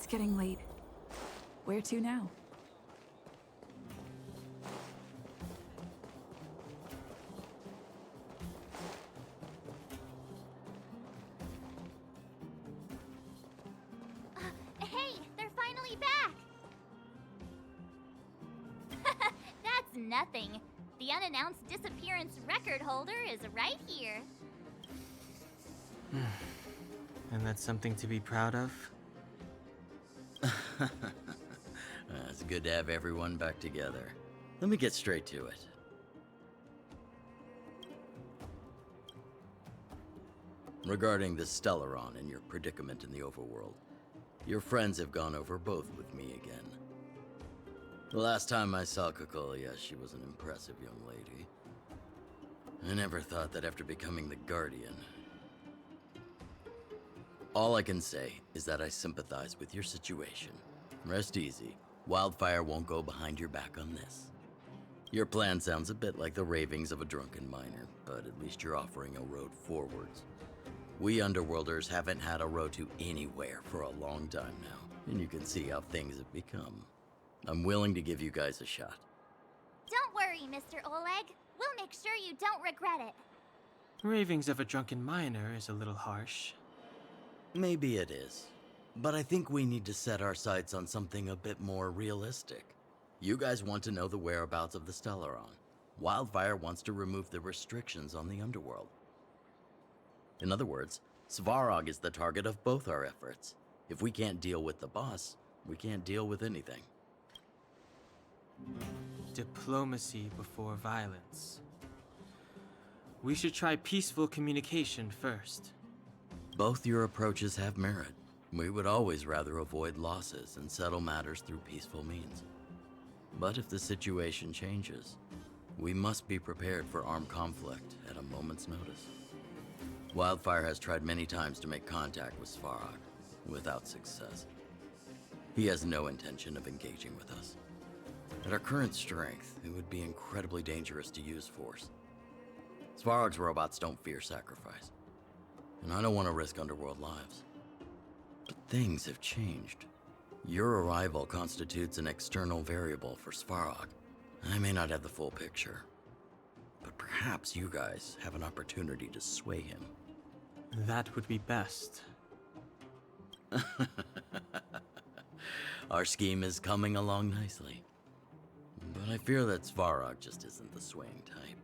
getting late. Where to now? Hey, they're finally back! That's nothing. The unannounced disappearance record holder is right here. And that's something to be proud of? It's good to have everyone back together. Let me get straight to it. Regarding the Stellaron and your predicament in the overworld, your friends have gone over both with me again. The last time I saw Kokolia, she was an impressive young lady. I never thought that after becoming the Guardian. All I can say is that I sympathize with your situation. Rest easy. Wildfire won't go behind your back on this. Your plan sounds a bit like the ravings of a drunken miner, but at least you're offering a road forwards. We Underworlders haven't had a road to anywhere for a long time now, and you can see how things have become. I'm willing to give you guys a shot. Don't worry, Mr. Oleg. We'll make sure you don't regret it. Ravings of a drunken miner is a little harsh. Maybe it is, but I think we need to set our sights on something a bit more realistic. You guys want to know the whereabouts of the Stellaron. Wildfire wants to remove the restrictions on the Underworld. In other words, Svarog is the target of both our efforts. If we can't deal with the boss, we can't deal with anything. Diplomacy before violence. We should try peaceful communication first. Both your approaches have merit. We would always rather avoid losses and settle matters through peaceful means. But if the situation changes, we must be prepared for armed conflict at a moment's notice. Wildfire has tried many times to make contact with Svarog, without success. He has no intention of engaging with us. At our current strength, it would be incredibly dangerous to use force. Svarog's robots don't fear sacrifice, and I don't want to risk Underworld lives. But things have changed. Your arrival constitutes an external variable for Svarog. I may not have the full picture, but perhaps you guys have an opportunity to sway him. That would be best. Our scheme is coming along nicely. But I fear that Svarog just isn't the swaying type.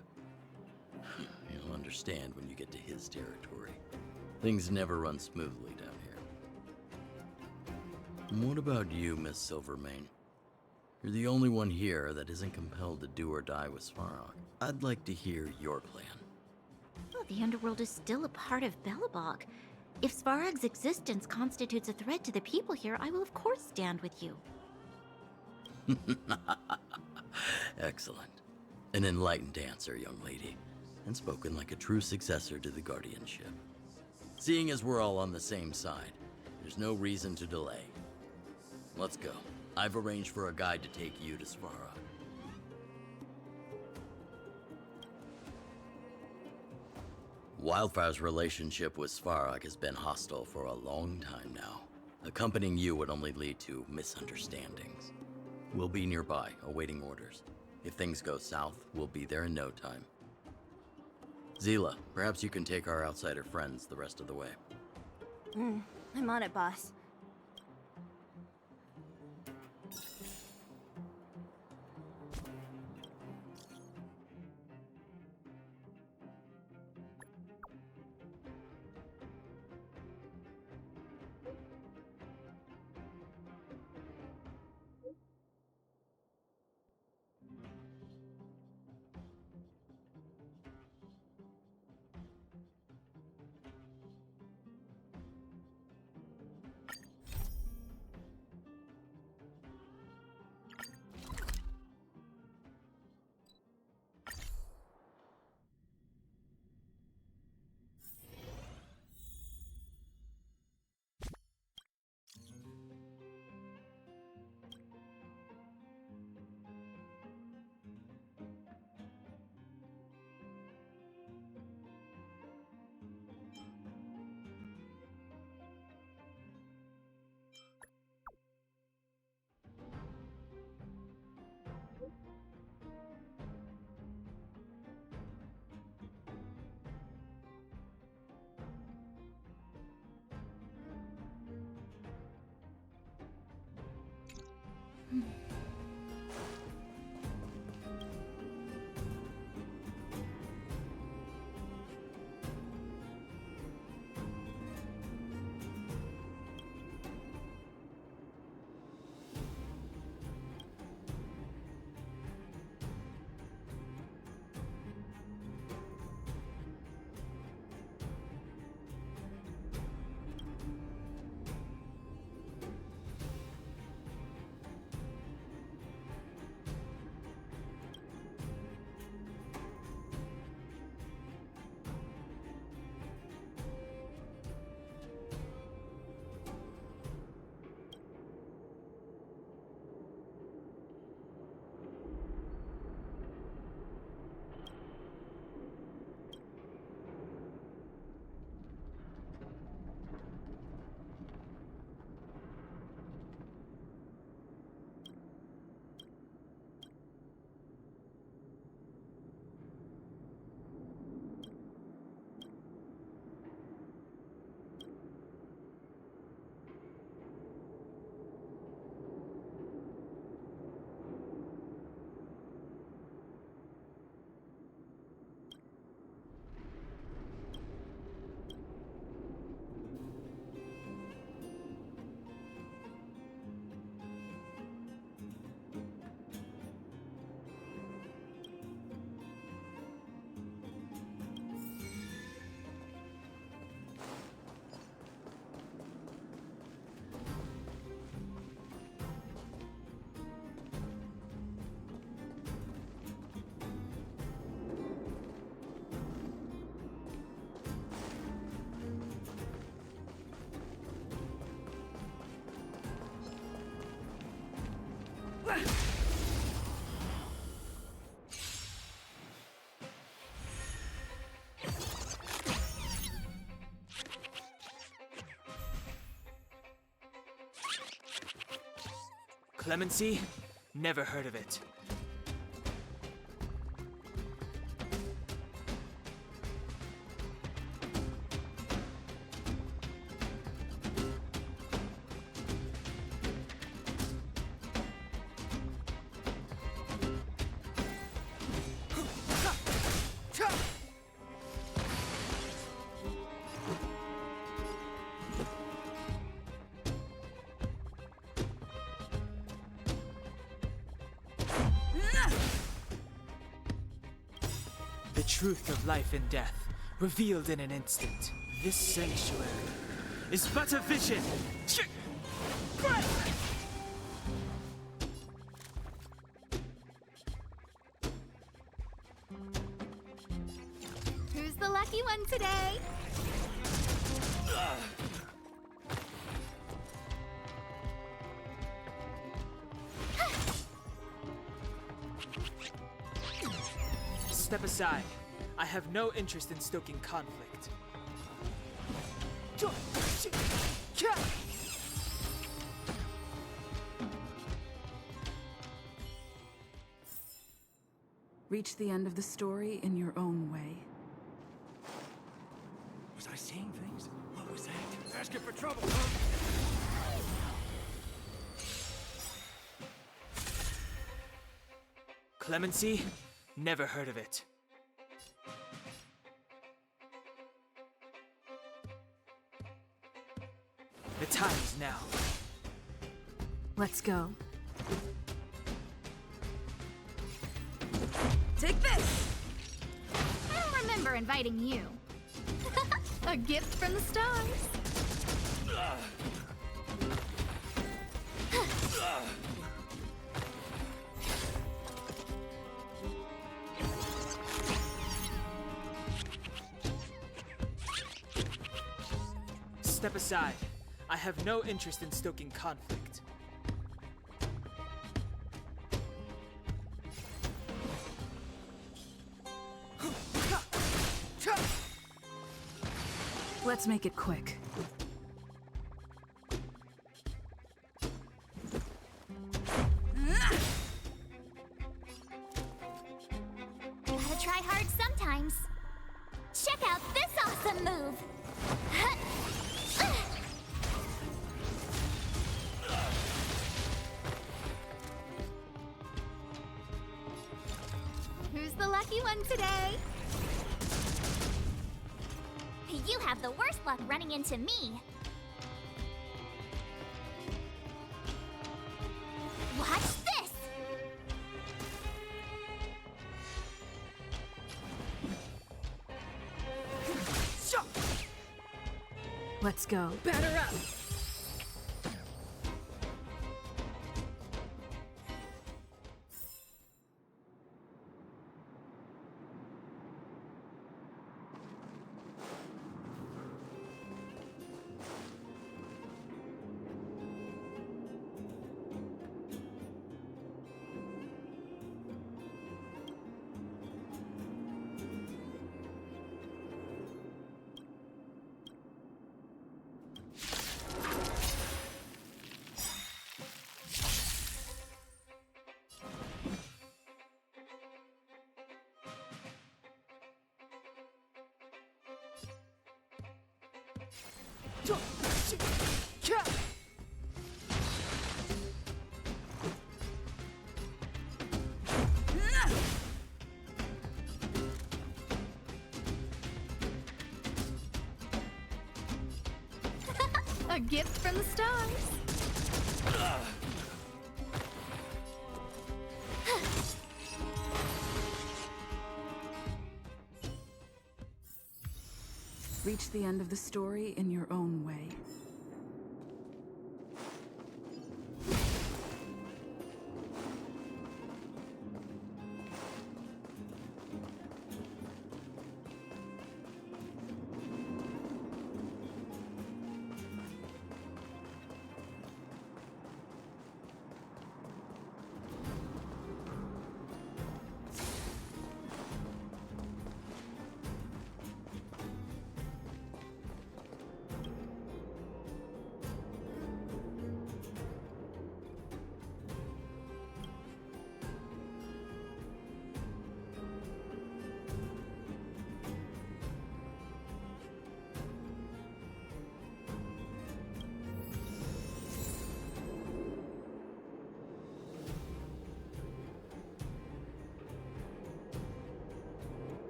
You'll understand when you get to his territory. Things never run smoothly down here. And what about you, Miss Silvermane? You're the only one here that isn't compelled to do or die with Svarog. I'd like to hear your plan. Well, the Underworld is still a part of Belobog. If Svarog's existence constitutes a threat to the people here, I will of course stand with you. Excellent. An enlightened answer, young lady, and spoken like a true successor to the guardianship. Seeing as we're all on the same side, there's no reason to delay. Let's go. I've arranged for a guide to take you to Svarog. Wildfire's relationship with Svarog has been hostile for a long time now. Accompanying you would only lead to misunderstandings. We'll be nearby, awaiting orders. If things go south, we'll be there in no time. Zila, perhaps you can take our outsider friends the rest of the way. I'm on it, boss. Clemency? Never heard of it. The truth of life and death, revealed in an instant. This sanctuary is but a vision. Who's the lucky one today? Step aside. I have no interest in stoking conflict. Reach the end of the story in your own way. Was I seeing things? What was that? Asking for trouble, huh? Clemency? Never heard of it. The time is now. Let's go. Take this! I don't remember inviting you. A gift from the stars. Step aside. I have no interest in stoking conflict. Let's make it quick. Gotta try hard sometimes. Check out this awesome move. Who's the lucky one today? You have the worst luck running into me. Watch this! Let's go. Batter up! A gift from the stars. Reach the end of the story in your own way.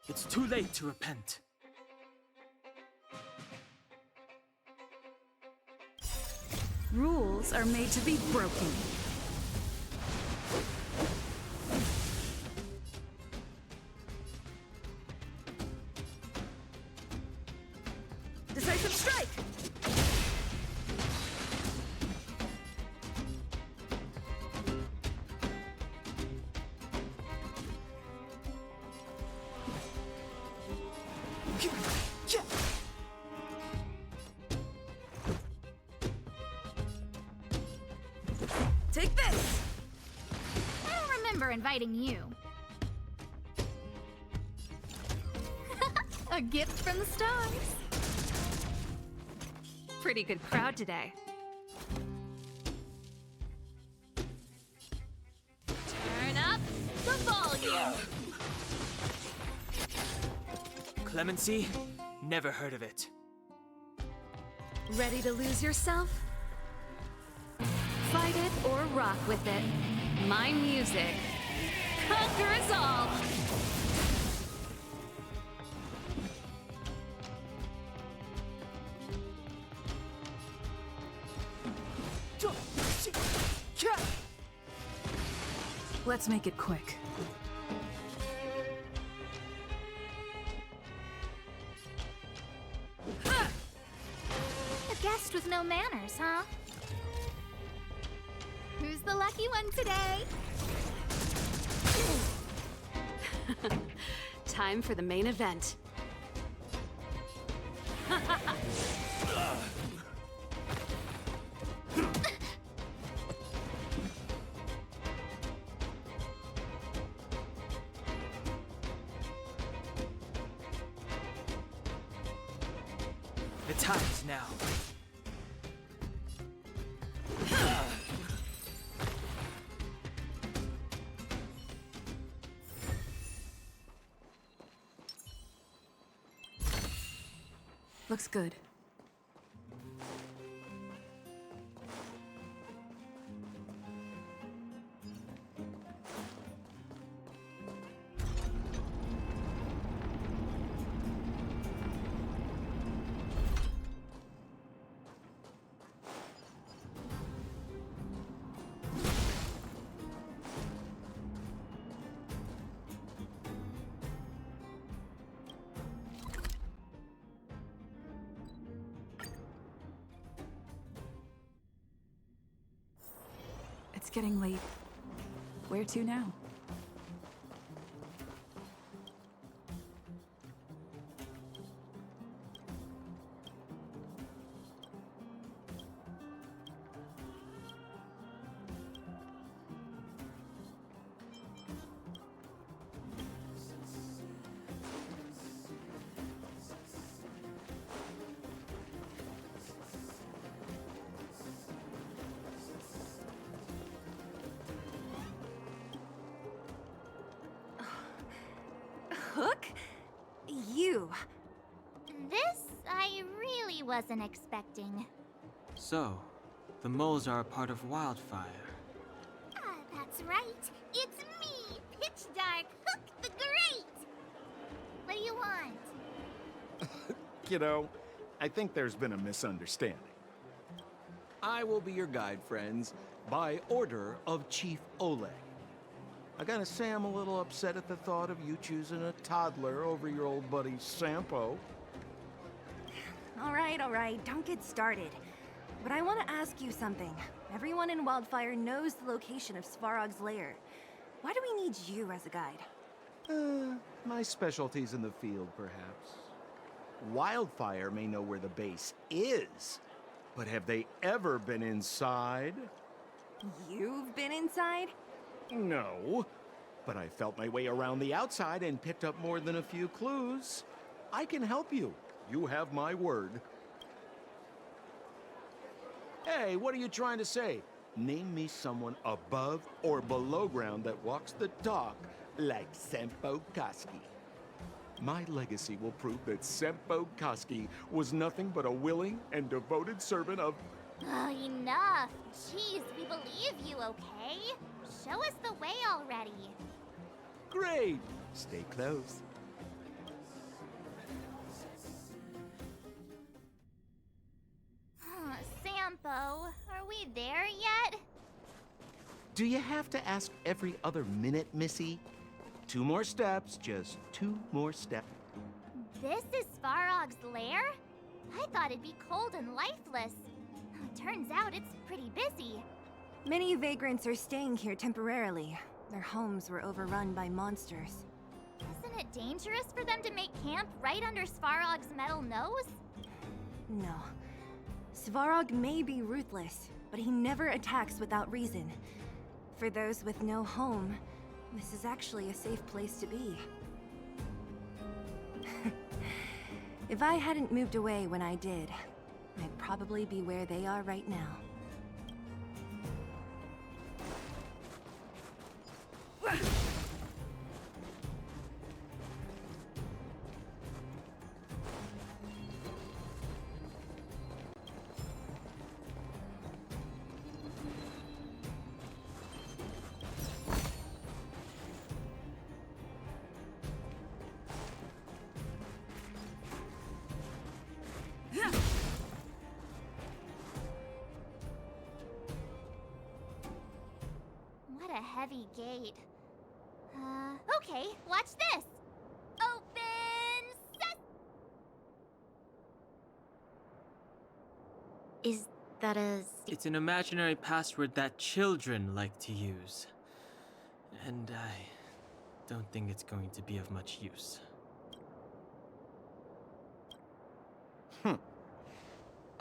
It's too late to repent. Rules are made to be broken. Decisive strike! Take this! I don't remember inviting you. A gift from the stars. Pretty good crowd today. Turn up the volume. Clemency? Never heard of it. Ready to lose yourself? Fight it or rock with it. My music conquers all. Let's make it quick. A guest with no manners, huh? Who's the lucky one today? Time for the main event. The time is now. Looks good. It's getting late. Where to now? Hook? You. This I really wasn't expecting. So, the moles are a part of Wildfire. Ah, that's right. It's me, Pitch Dark Hook the Great. What do you want? Kiddo, I think there's been a misunderstanding. I will be your guide, friends, by order of Chief Oleg. I gotta say I'm a little upset at the thought of you choosing a toddler over your old buddy Sampo. All right, don't get started. But I want to ask you something. Everyone in Wildfire knows the location of Svarog's lair. Why do we need you as a guide? My specialty's in the field, perhaps. Wildfire may know where the base is, but have they ever been inside? You've been inside? No, but I felt my way around the outside and picked up more than a few clues. I can help you. You have my word. Hey, what are you trying to say? Name me someone above or below ground that walks the talk like Sempo Koski. My legacy will prove that Sempo Koski was nothing but a willing and devoted servant of... Oh, enough. Jeez, we believe you, okay? Show us the way already. Great! Stay close. Do you have to ask every other minute, Missy? 2 more steps, just 2 more steps. This is Svarog's lair? I thought it'd be cold and lifeless. Turns out it's pretty busy. Many vagrants are staying here temporarily. Their homes were overrun by monsters. Isn't it dangerous for them to make camp right under Svarog's metal nose? No. Svarog may be ruthless, but he never attacks without reason. For those with no home, this is actually a safe place to be. If I hadn't moved away when I did, I'd probably be where they are right now. What a heavy gate. Okay, watch this! Open Is that a... It's an imaginary password that children like to use. And I don't think it's going to be of much use.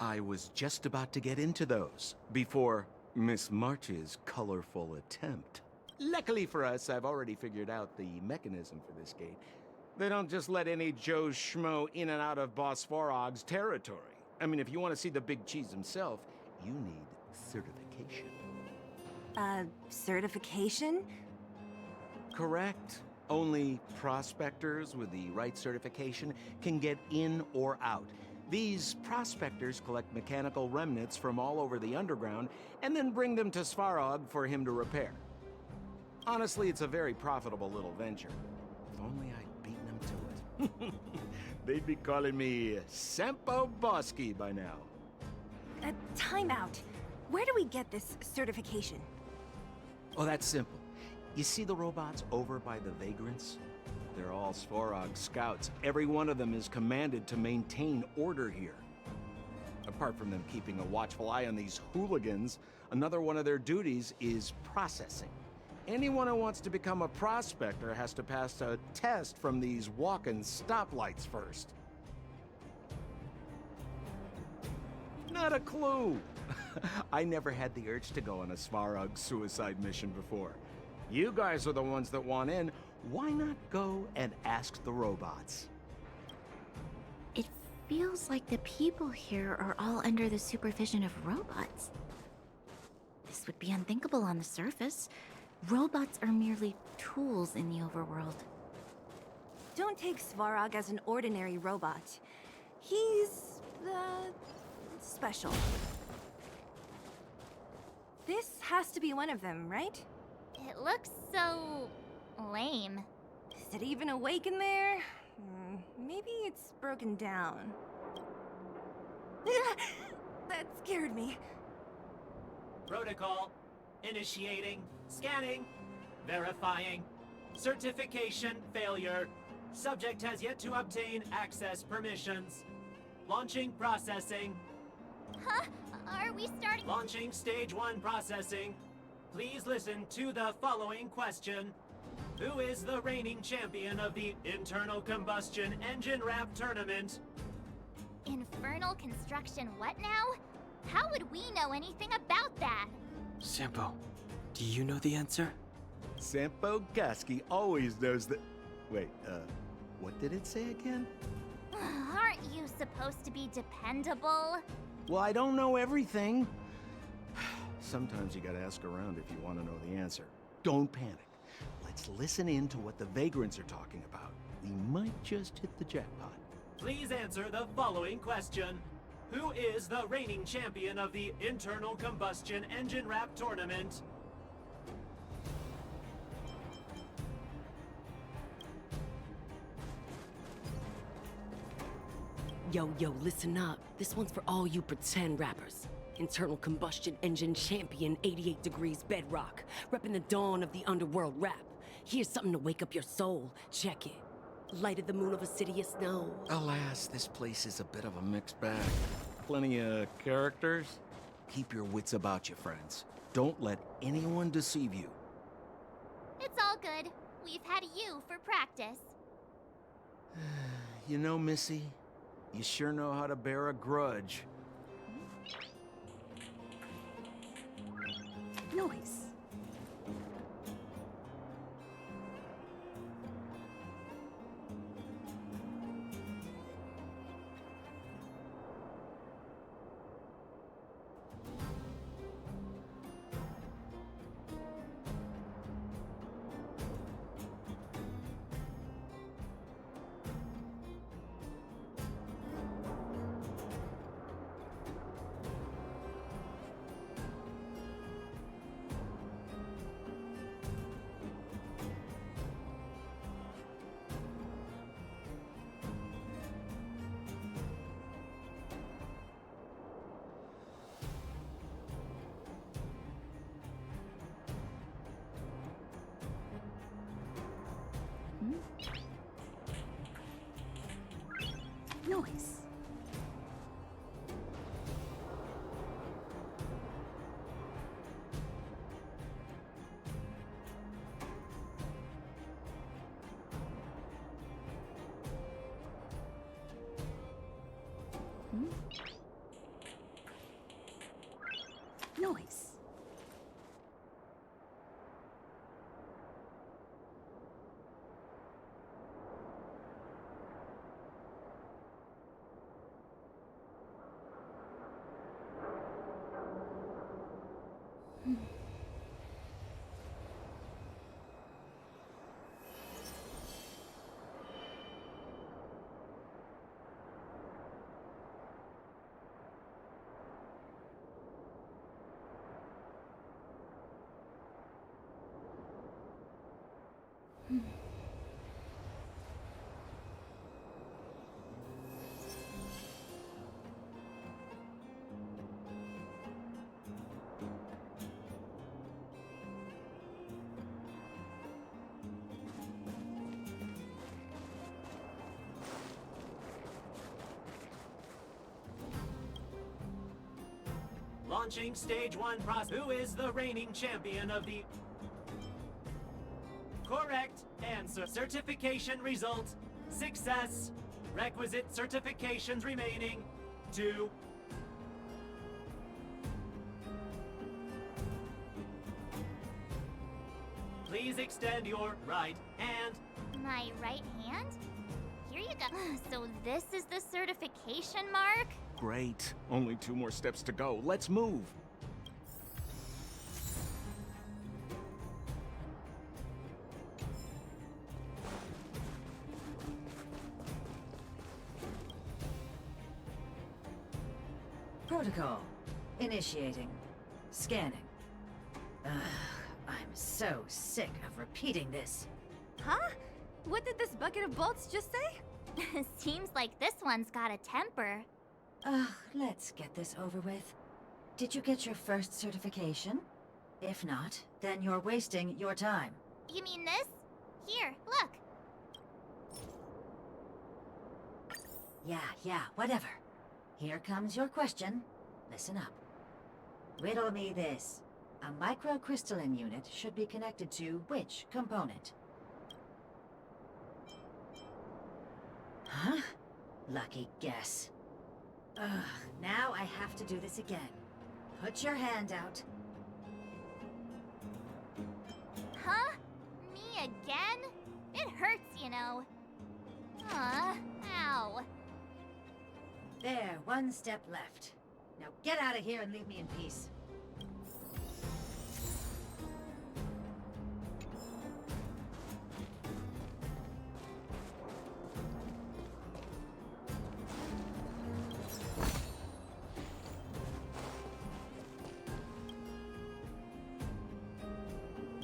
I was just about to get into those before Miss March's colorful attempt. Luckily for us, I've already figured out the mechanism for this gate. They don't just let any Joe Schmo in and out of Boss Svarog's territory. I mean, if you want to see the big cheese himself, you need certification. Certification? Correct. Only prospectors with the right certification can get in or out. These prospectors collect mechanical remnants from all over the underground and then bring them to Svarog for him to repair. Honestly, it's a very profitable little venture. If only I'd beaten them to it. They'd be calling me Sempo Bosky by now. Time out. Where do we get this certification? Oh, that's simple. You see the robots over by the vagrants? They're all Svarog scouts. Every one of them is commanded to maintain order here. Apart from them keeping a watchful eye on these hooligans, another one of their duties is processing. Anyone who wants to become a prospector has to pass a test from these walking stoplights first. Not a clue. I never had the urge to go on a Svarog suicide mission before. You guys are the ones that want in. Why not go and ask the robots? It feels like the people here are all under the supervision of robots. This would be unthinkable on the surface. Robots are merely tools in the overworld. Don't take Svarog as an ordinary robot. He's, special. This has to be one of them, right? It looks so... lame. Is it even awake in there? Maybe it's broken down. That scared me. Protocol. Initiating. Scanning. Verifying. Certification failure. Subject has yet to obtain access permissions. Launching processing. Huh? Are we starting? Launching stage 1 processing. Please listen to the following question. Who is the reigning champion of the Internal Combustion Engine Wrap Tournament? Infernal construction what now? How would we know anything about that? Sampo, do you know the answer? Sempo Bosky always knows that... Wait, what did it say again? Aren't you supposed to be dependable? Well, I don't know everything. Sometimes you gotta ask around if you want to know the answer. Don't panic. Let's listen in to what the vagrants are talking about. We might just hit the jackpot. Please answer the following question. Who is the reigning champion of the Internal Combustion Engine Wrap Tournament? Yo, listen up. This one's for all you pretend rappers. internal combustion engine champion, 88 degrees bedrock, repping the dawn of the underworld rap. Here's something to wake up your soul. Check it. Light of the moon of a city of snow. Alas, this place is a bit of a mixed bag. Plenty of characters. Keep your wits about you, friends. Don't let anyone deceive you. It's all good. We've had you for practice. You know, Missy, you sure know how to bear a grudge. Nice. Nice. Nice. Launching stage 1 process. Who is the reigning champion of the... Correct answer. Certification result. Success. Requisite certifications remaining. 2. Please extend your right hand. My right hand? Here you go. So this is the certification mark? Great. Only 2 more steps to go. Let's move. Protocol. Initiating. Scanning. Ugh, I'm so sick of repeating this. Huh? What did this bucket of bolts just say? Seems like this one's got a temper. Ugh, let's get this over with. Did you get your first certification? If not, then you're wasting your time. You mean this? Here, look. Yeah, whatever. Here comes your question. Listen up. Riddle me this. A microcrystalline unit should be connected to which component? Huh? Lucky guess. Ugh, now I have to do this again. Put your hand out. Huh? Me again? It hurts, you know. Ow. There, one step left. Now get out of here and leave me in peace.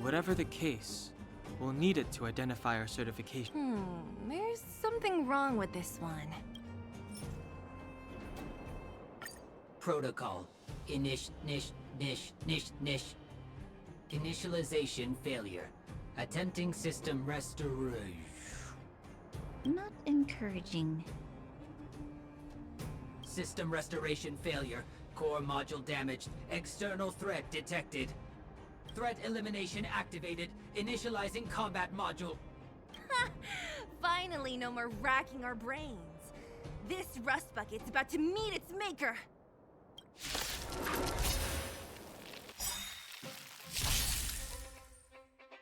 Whatever the case, we'll need it to identify our certification. There's something wrong with this one. Protocol. Initialization failure. Attempting system restoration. Not encouraging. System restoration failure. Core module damaged. External threat detected. Threat elimination activated. Initializing combat module. Finally, no more racking our brains. This rust bucket's about to meet its maker.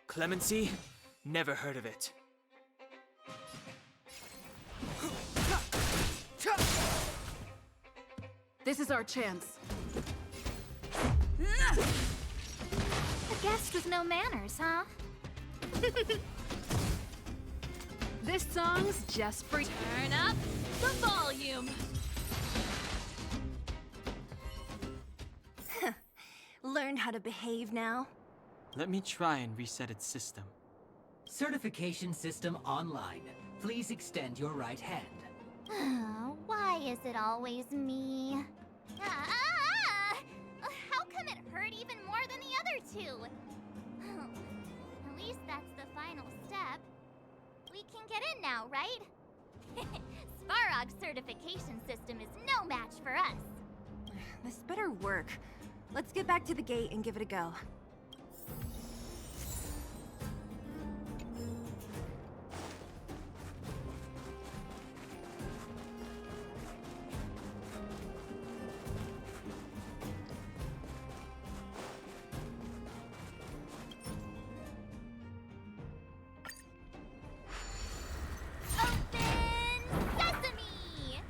Clemency? Never heard of it. This is our chance. A guest with no manners, huh? This song's just for turn up the volume. Learn how to behave now. Let me try and reset its system. Certification system online. Please extend your right hand. Why is it always me? How come it hurt even more than the other two? At least that's the final step. We can get in now, right? Svarog's certification system is no match for us. This better work. Let's get back to the gate and give it a go.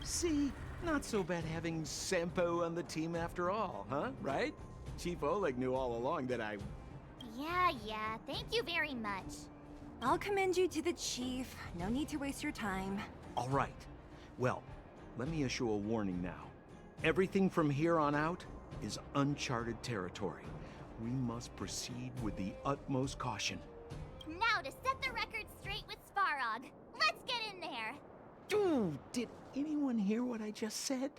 See? Not so bad having Sampo on the team after all, huh? Right? Chief Oleg knew all along that I... Yeah, thank you very much. I'll commend you to the chief. No need to waste your time. All right. Well, let me issue a warning now. Everything from here on out is uncharted territory. We must proceed with the utmost caution. Now to set the record straight with Svarog. Let's get in there. Ooh, did anyone hear what I just said?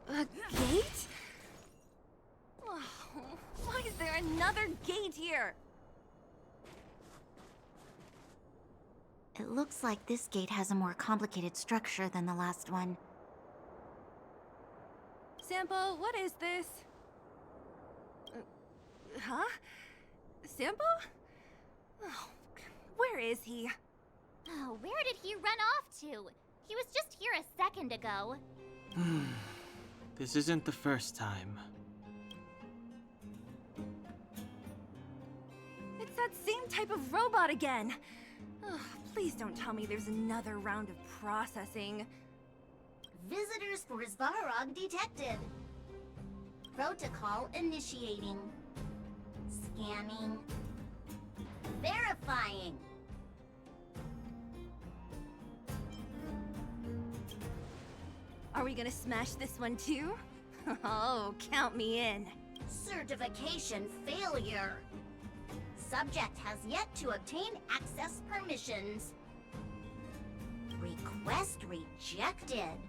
A gate? Oh, why is there another gate here? It looks like this gate has a more complicated structure than the last one. Sampo, what is this? Huh? Sampo? Oh, where is he? Oh, where did he run off to? He was just here a second ago. This isn't the first time. It's that same type of robot again. Ugh, please don't tell me there's another round of processing. Visitors for Svarog detected. Protocol initiating. Scanning. Verifying. Are we gonna smash this one too? Oh, count me in. Certification failure. Subject has yet to obtain access permissions. Request rejected.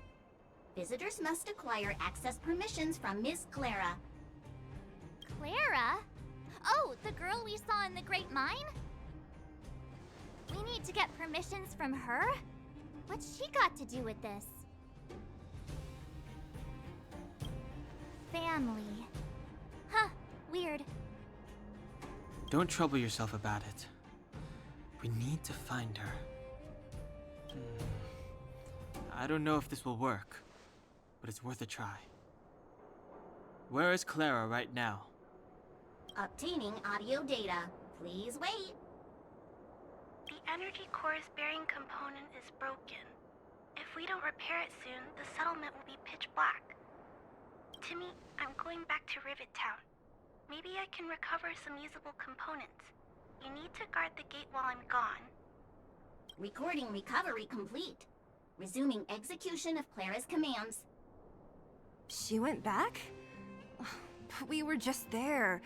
Visitors must acquire access permissions from Ms. Clara. Clara? Oh, the girl we saw in the Great Mine? We need to get permissions from her? What's she got to do with this? Family. Huh, weird. Don't trouble yourself about it. We need to find her. I don't know if this will work, but it's worth a try. Where is Clara right now? Obtaining audio data. Please wait. The energy core's bearing component is broken. If we don't repair it soon, the settlement will be pitch black. Timmy, I'm going back to Rivet Town. Maybe I can recover some usable components. You need to guard the gate while I'm gone. Recording recovery complete. Resuming execution of Clara's commands. She went back? But we were just there.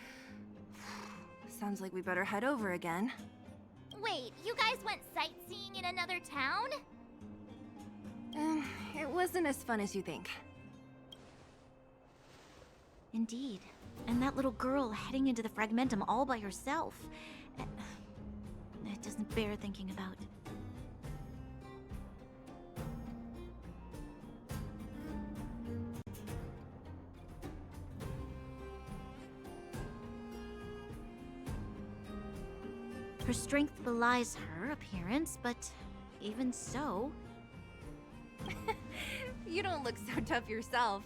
Sounds like we better head over again. Wait, you guys went sightseeing in another town? It wasn't as fun as you think. Indeed. And that little girl heading into the Fragmentum all by herself. It doesn't bear thinking about. Her strength belies her appearance, but even so... You don't look so tough yourself.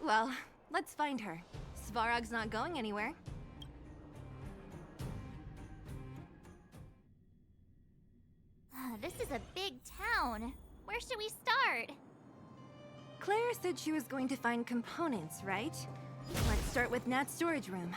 Well, let's find her. Svarog's not going anywhere. This is a big town. Where should we start? Claire said she was going to find components, right? Let's start with Nat's storage room.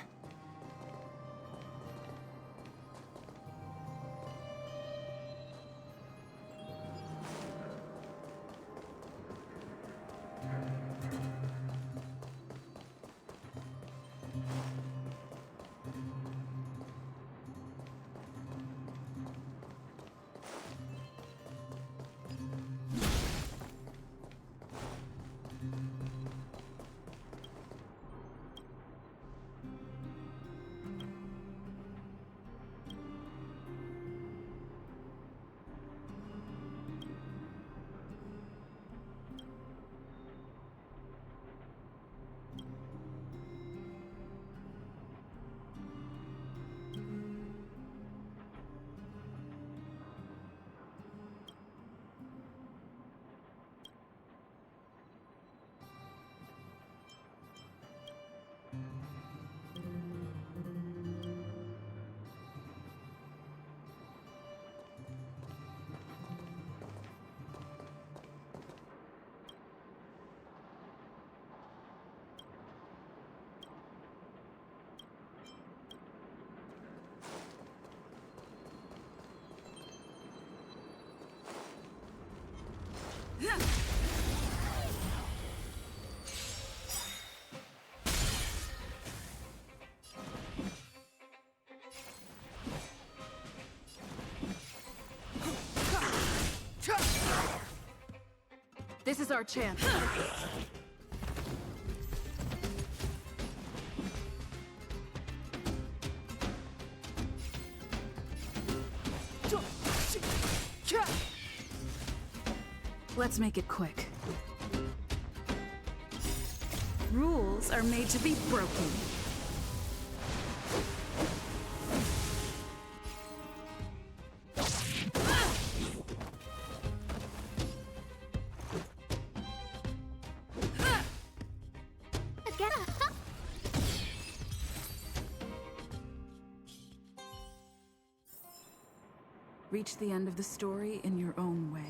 This is our chance. Let's make it quick. Rules are made to be broken. Reach the end of the story in your own way.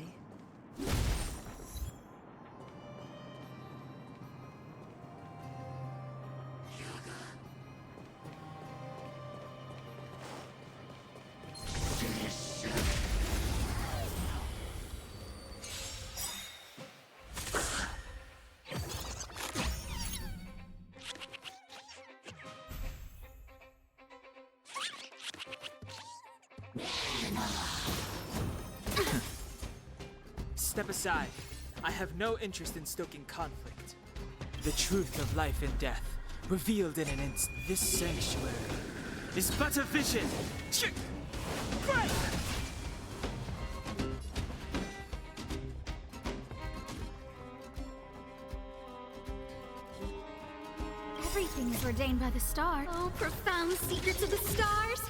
Step aside. I have no interest in stoking conflict. The truth of life and death, revealed in an instant. This sanctuary is but a vision. Right! Everything is ordained by the star. Oh, profound secrets of the stars!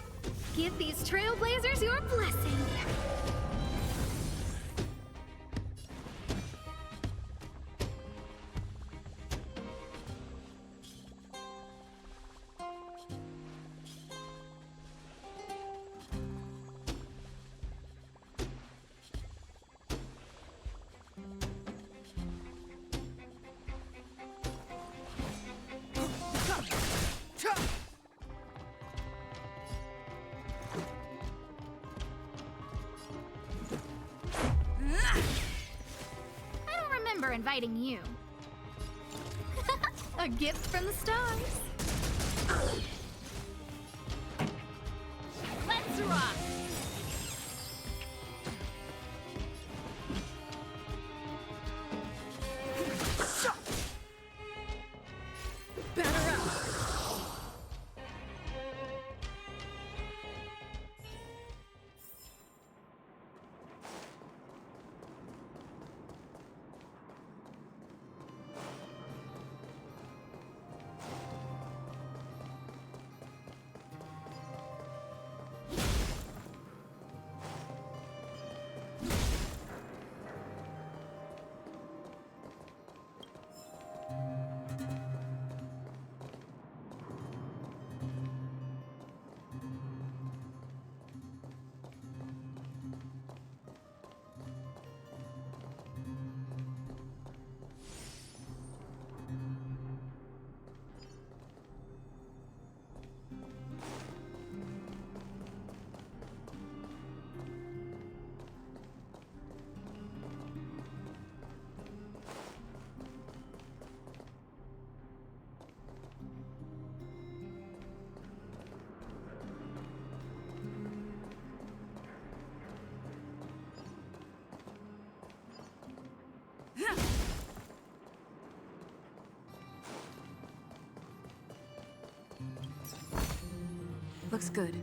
Give these trailblazers your blessing! Inviting you. A gift from the stars. Let's rock! Looks good.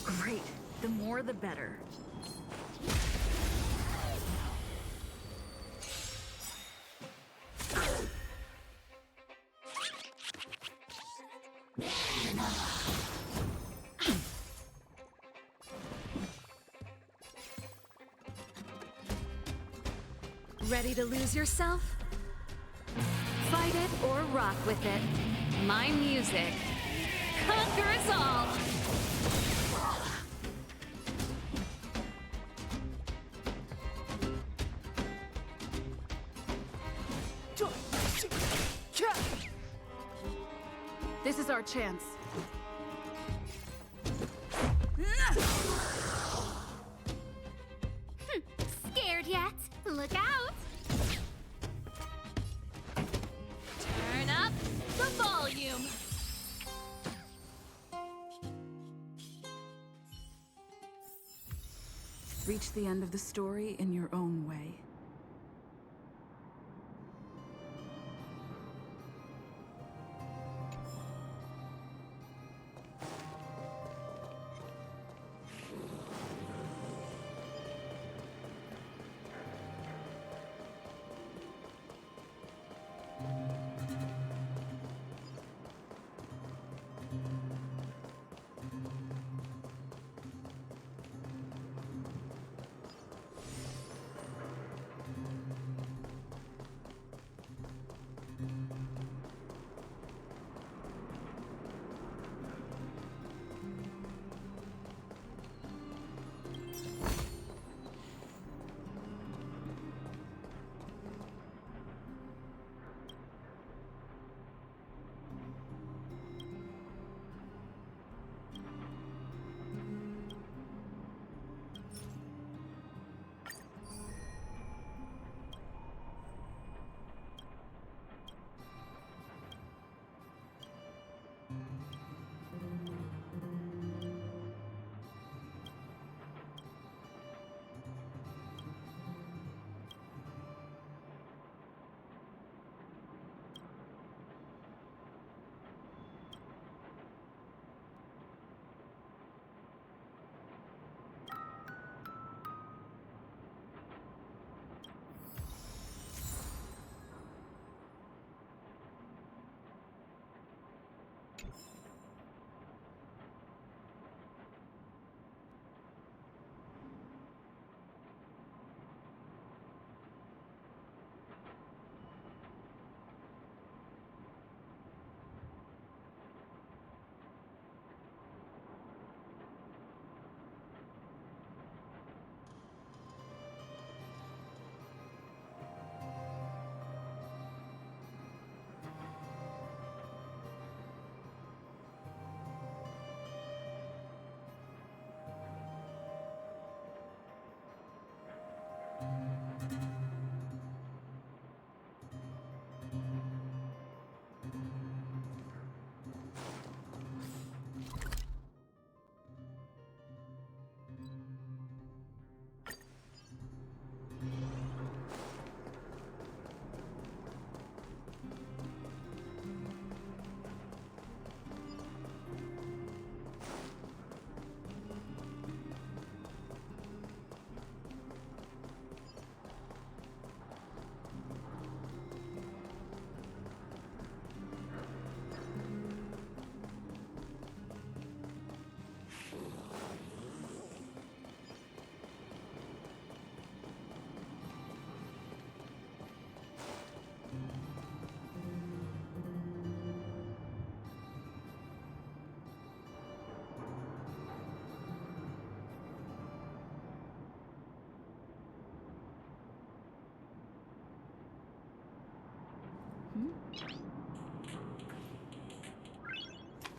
Great. The more the better. Ready to lose yourself? Fight it or rock with it. My music conquers all! This is our chance. Scared yet? Look out! Turn up the volume! Reach the end of the story in your own way.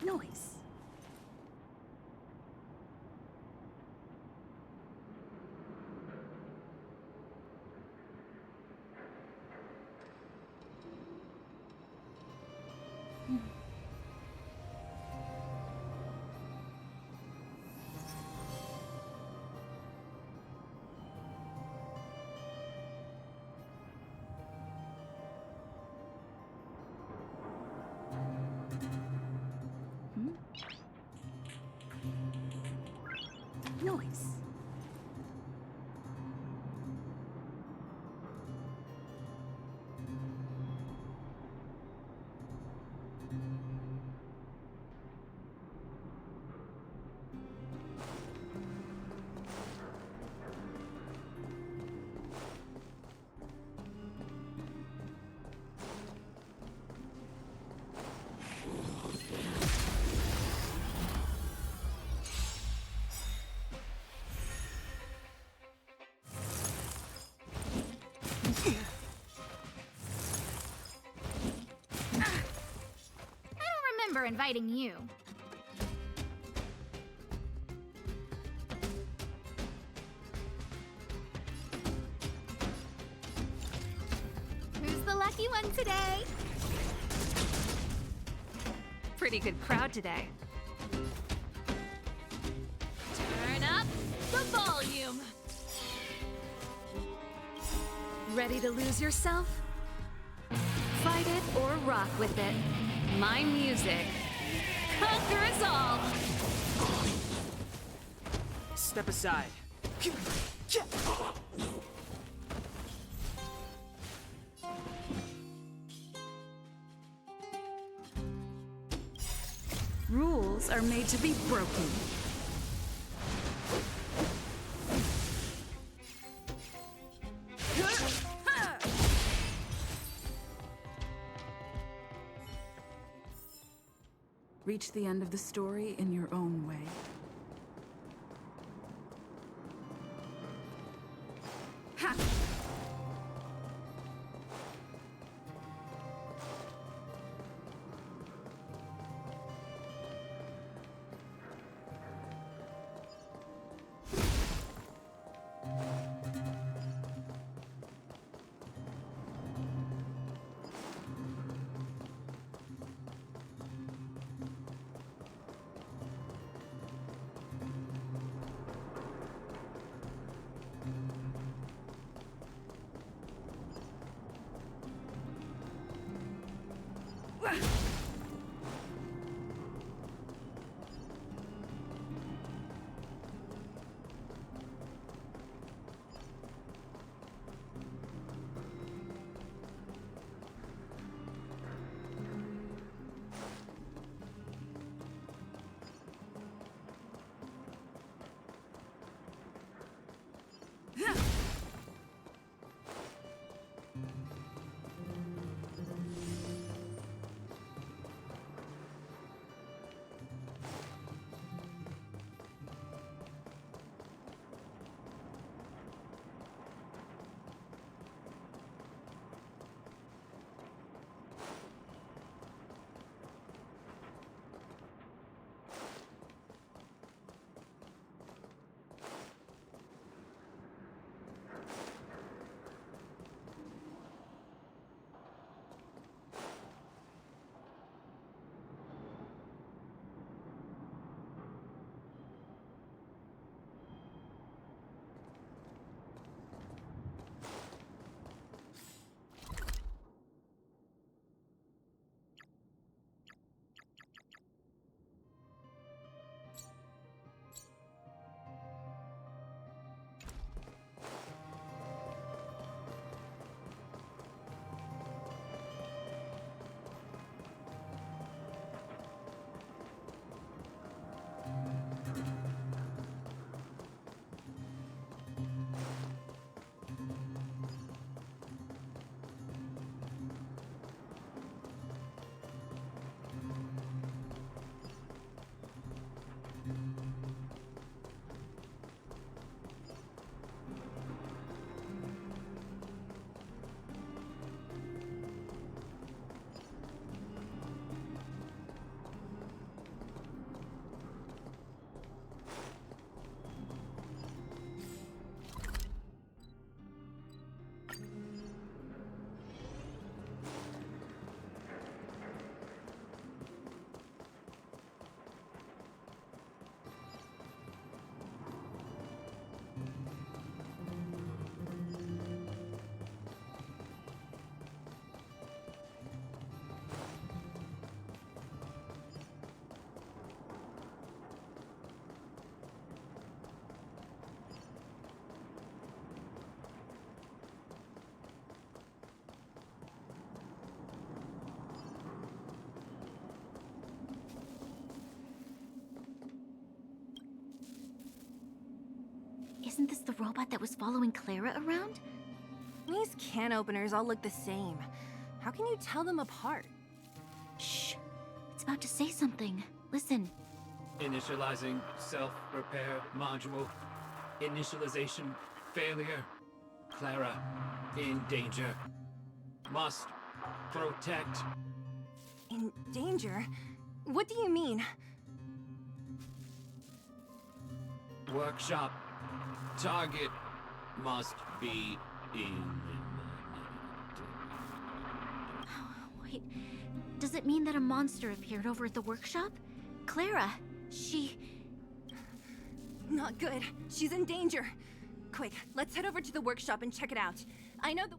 Noise. that noise? Remember inviting you. Who's the lucky one today? Pretty good crowd today. Turn up the volume. Ready to lose yourself? Fight it or rock with it. My music conquers all. Step aside. Rules are made to be broken. Reach the end of the story in your own way. Ha! Isn't this the robot that was following Clara around? These can openers all look the same. How can you tell them apart? Shh. It's about to say something. Listen. Initializing self-repair module. Initialization failure. Clara in danger. Must protect. In danger? What do you mean? Workshop. Target must be eliminated. Wait, does it mean that a monster appeared over at the workshop? Clara, she... Not good. She's in danger. Quick, let's head over to the workshop and check it out. I know the...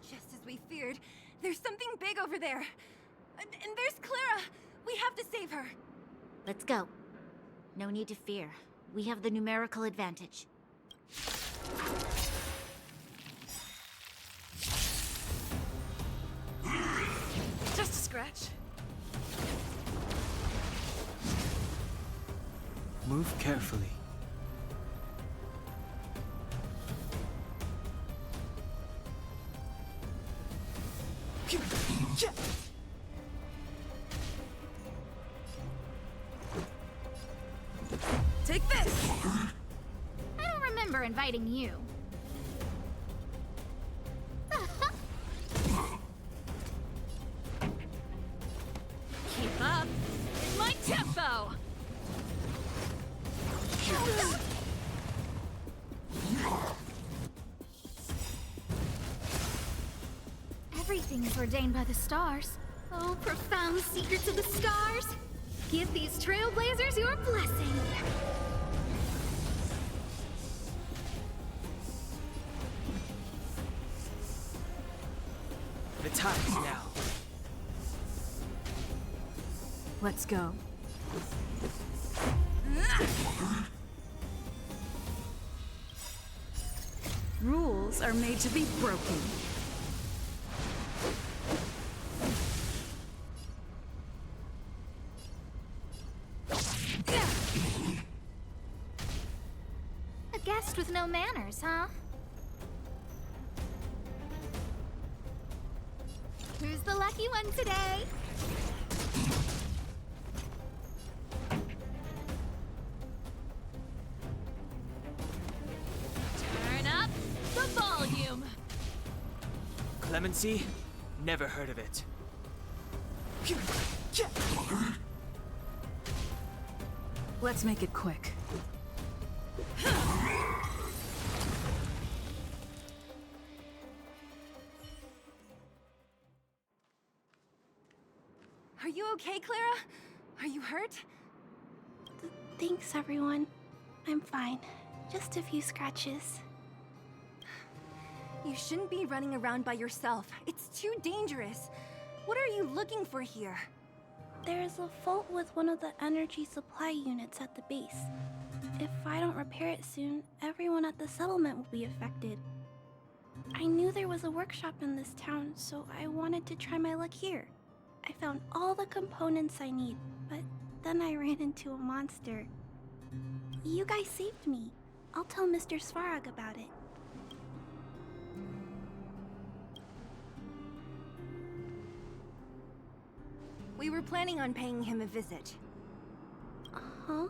Just as we feared, there's something big over there. And there's Clara! We have to save her! Let's go. No need to fear. We have the numerical advantage. Just a scratch. Move carefully. Take this! I don't remember inviting you. Keep up with my tempo! Everything is ordained by the stars. Oh, profound secrets of the stars! Give these trailblazers your blessing! The time's now. Let's go. Rules are made to be broken. A guest with no manners, huh? Who's the lucky one today? Turn up the volume! Clemency? Never heard of it. Let's make it quick. Are you okay, Clara? Are you hurt? Thanks, everyone. I'm fine. Just a few scratches. You shouldn't be running around by yourself. It's too dangerous. What are you looking for here? There's a fault with one of the energy supply units at the base. If I don't repair it soon, everyone at the settlement will be affected. I knew there was a workshop in this town, so I wanted to try my luck here. I found all the components I need, but then I ran into a monster. You guys saved me. I'll tell Mr. Svarog about it. We were planning on paying him a visit. Huh?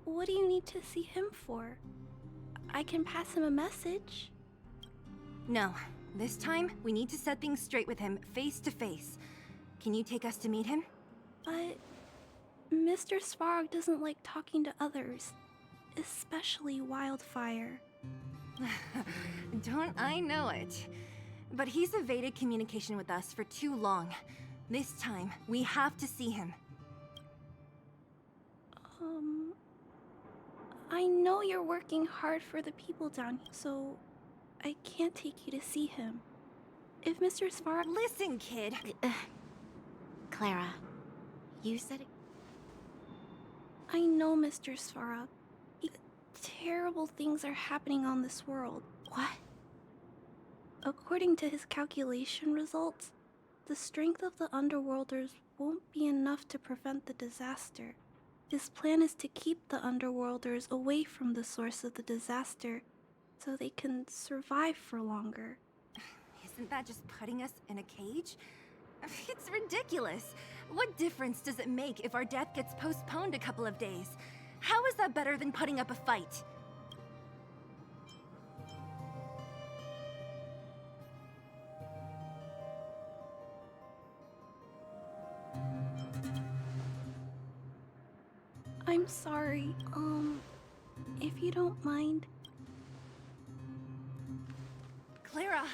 What do you need to see him for? I can pass him a message. No. This time, we need to set things straight with him, face to face. Can you take us to meet him? But Mr. Svarog doesn't like talking to others. especially Wildfire. Don't I know it? But he's evaded communication with us for too long. This time, we have to see him. I know you're working hard for the people down here, so I can't take you to see him. If Mr. Svarog— Listen, kid! Clara, you said it. I know, Mr. Svarog. Terrible things are happening on this world. What? According to his calculation results, the strength of the Underworlders won't be enough to prevent the disaster. His plan is to keep the Underworlders away from the source of the disaster, so they can survive for longer. Isn't that just putting us in a cage? It's ridiculous. What difference does it make if our death gets postponed a couple of days? How is that better than putting up a fight? I'm sorry, if you don't mind. Clara!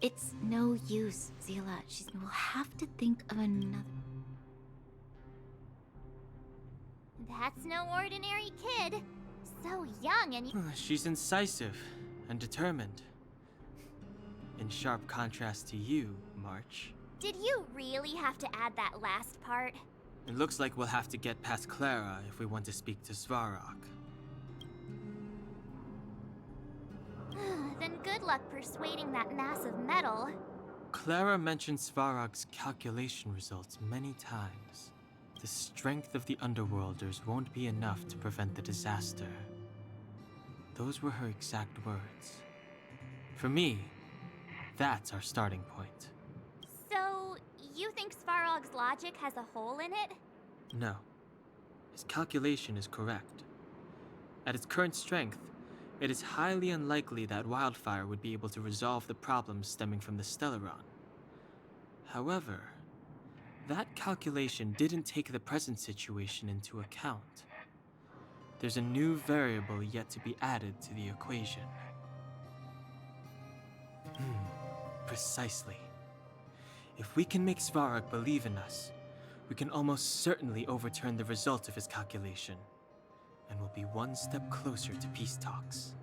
It's no use, Zila. We'll have to think of another. That's no ordinary kid. So young and She's incisive and determined. In sharp contrast to you, March. Did you really have to add that last part? It looks like we'll have to get past Clara if we want to speak to Svarog. Then good luck persuading that mass of metal. Clara mentioned Svarog's calculation results many times. The strength of the Underworlders won't be enough to prevent the disaster. Those were her exact words. For me, that's our starting point. So, you think Svarog's logic has a hole in it? No. His calculation is correct. At its current strength, it is highly unlikely that Wildfire would be able to resolve the problems stemming from the Stellaron. However, that calculation didn't take the present situation into account. There's a new variable yet to be added to the equation. Precisely. If we can make Svarog believe in us, we can almost certainly overturn the result of his calculation, and we'll be one step closer to peace talks.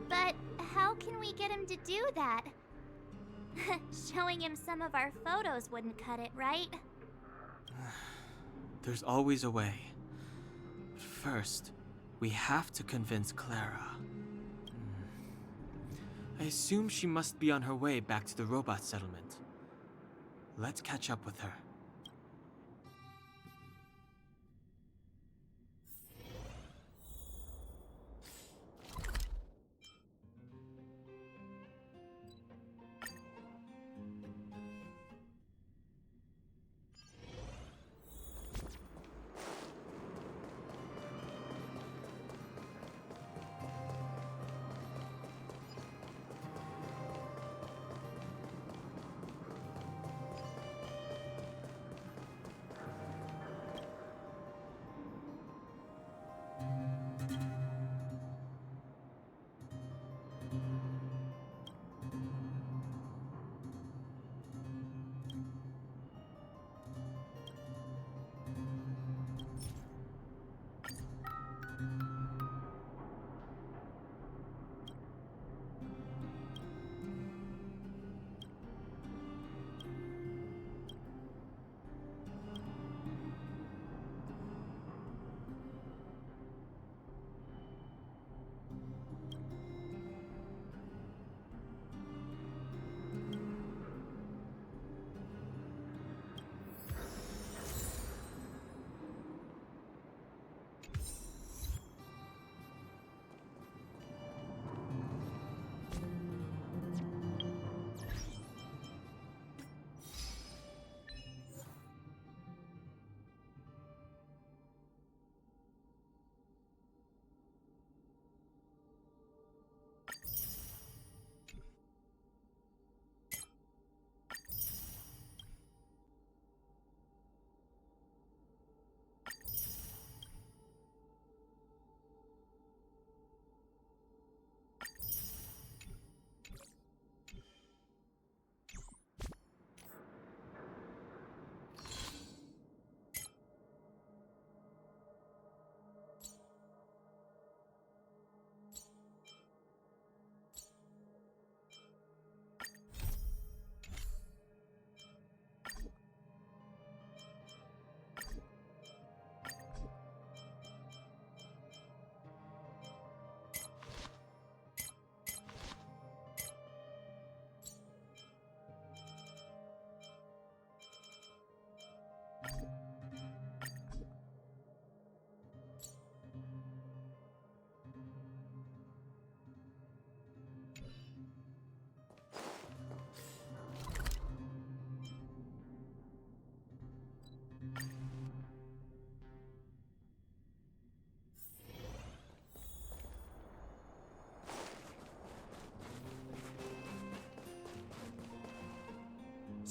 But how can we get him to do that? Showing him some of our photos wouldn't cut it, right? There's always a way. But first, we have to convince Clara. I assume she must be on her way back to the robot settlement. Let's catch up with her.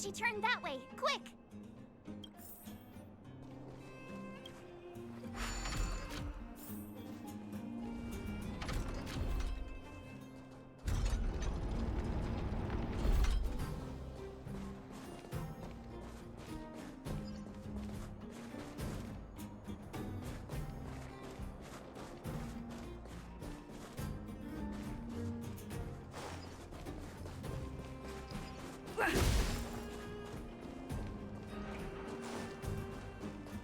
She turned that way. Quick!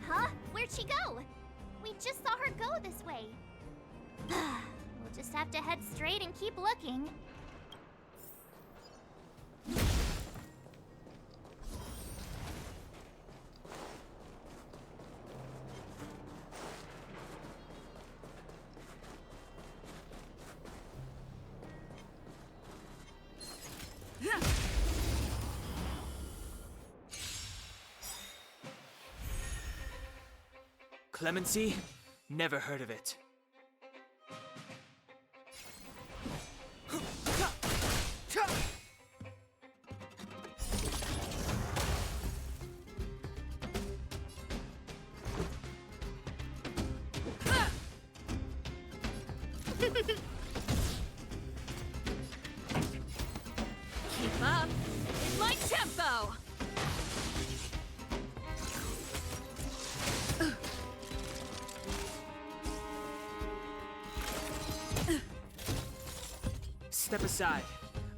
Huh? Where'd she go? We just saw her go this way. We'll just have to head straight and keep looking. Clemency? Never heard of it. Keep up in my tempo! Step aside.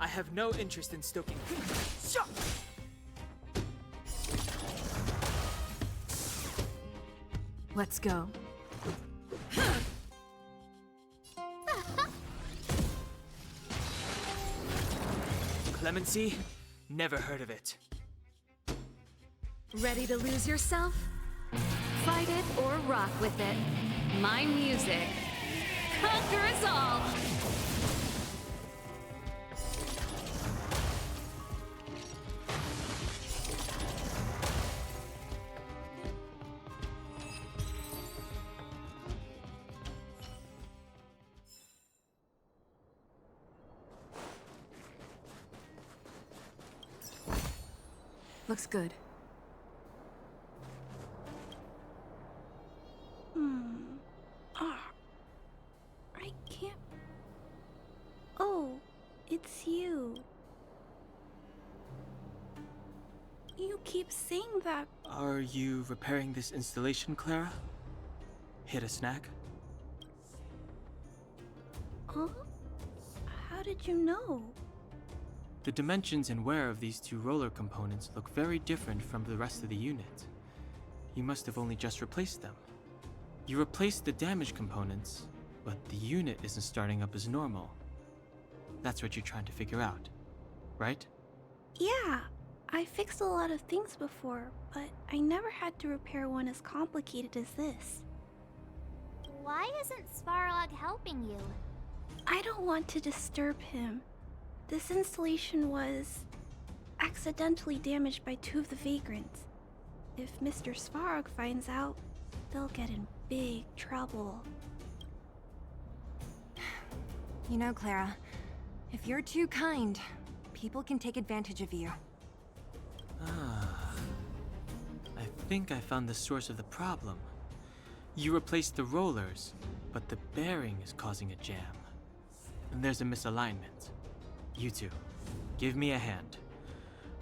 I have no interest in stoking. Let's go. Clemency? Never heard of it. Ready to lose yourself? Fight it or rock with it. My music. Conquer us all! Looks good. I can't. Oh, it's you. You keep saying that. Are you repairing this installation, Clara? Hit a snag? Huh? How did you know? The dimensions and wear of these two roller components look very different from the rest of the unit. You must have only just replaced them. You replaced the damaged components, but the unit isn't starting up as normal. That's what you're trying to figure out, right? Yeah, I fixed a lot of things before, but I never had to repair one as complicated as this. Why isn't Svarog helping you? I don't want to disturb him. This installation was accidentally damaged by two of the vagrants. If Mr. Svarog finds out, they'll get in big trouble. You know, Clara, if you're too kind, people can take advantage of you. I think I found the source of the problem. You replaced the rollers, but the bearing is causing a jam. And there's a misalignment. You two, give me a hand.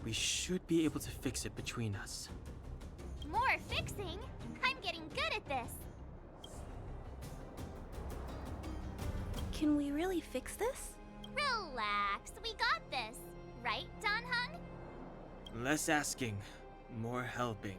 We should be able to fix it between us. More fixing? I'm getting good at this. Can we really fix this? Relax, we got this. Right, Don Hung? Less asking, more helping.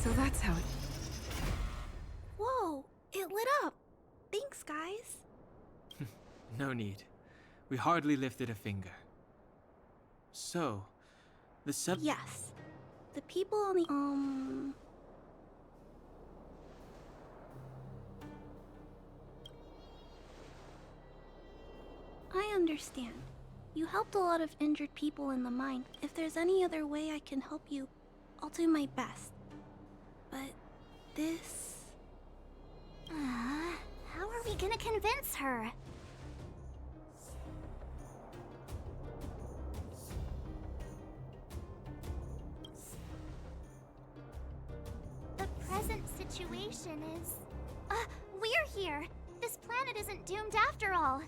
So that's how it... Whoa, it lit up. Thanks, guys. No need. We hardly lifted a finger. So, the Yes. The people on the, I understand. You helped a lot of injured people in the mine. If there's any other way I can help you, I'll do my best. But this... How are we gonna convince her? The present situation is... we're here! This planet isn't doomed after all!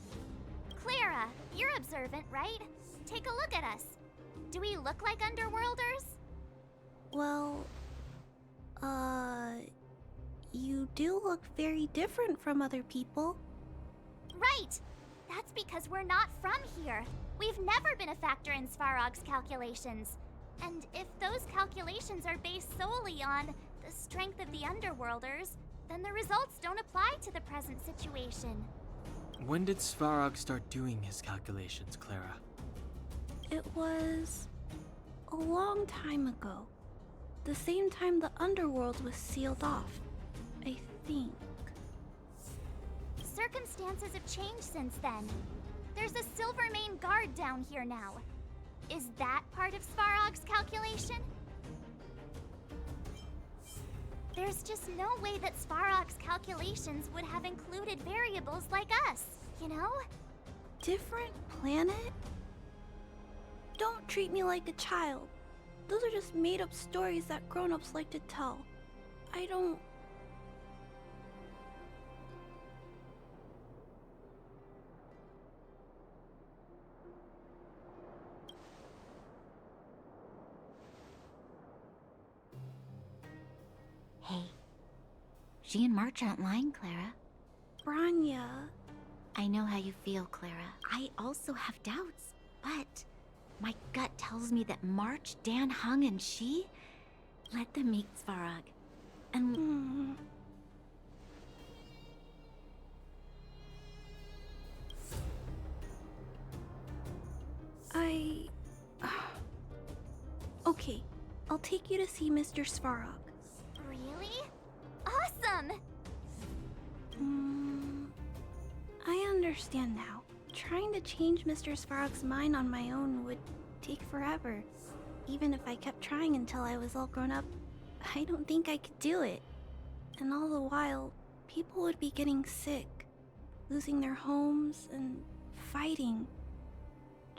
Clara, you're observant, right? Take a look at us. Do we look like Underworlders? Well... You do look very different from other people. Right! That's because we're not from here. We've never been a factor in Svarog's calculations. And if those calculations are based solely on the strength of the Underworlders, then the results don't apply to the present situation. When did Svarog start doing his calculations, Clara? It was... a long time ago. The same time the Underworld was sealed off, I think. Circumstances have changed since then. There's a Silvermane guard down here now. Is that part of Svarog's calculation? There's just no way that Svarog's calculations would have included variables like us, you know? Different planet? Don't treat me like a child. Those are just made-up stories that grown-ups like to tell. I don't... Hey, she and March aren't lying, Clara. Branya... I know how you feel, Clara. I also have doubts, but my gut tells me that March, Dan Hung, and she let them meet Svarog. And... Okay, I'll take you to see Mr. Svarog. Really? Awesome! I understand now. Trying to change Mr. Svarog's mind on my own would take forever. Even if I kept trying until I was all grown up, I don't think I could do it. And all the while, people would be getting sick, losing their homes, and fighting.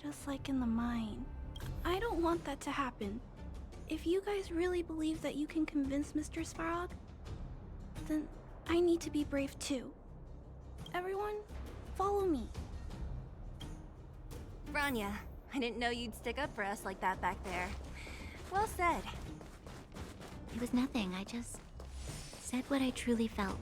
Just like in the mine. I don't want that to happen. If you guys really believe that you can convince Mr. Svarog, then I need to be brave too. Everyone, follow me. Branya, I didn't know you'd stick up for us like that back there. Well said. It was nothing, I just said what I truly felt.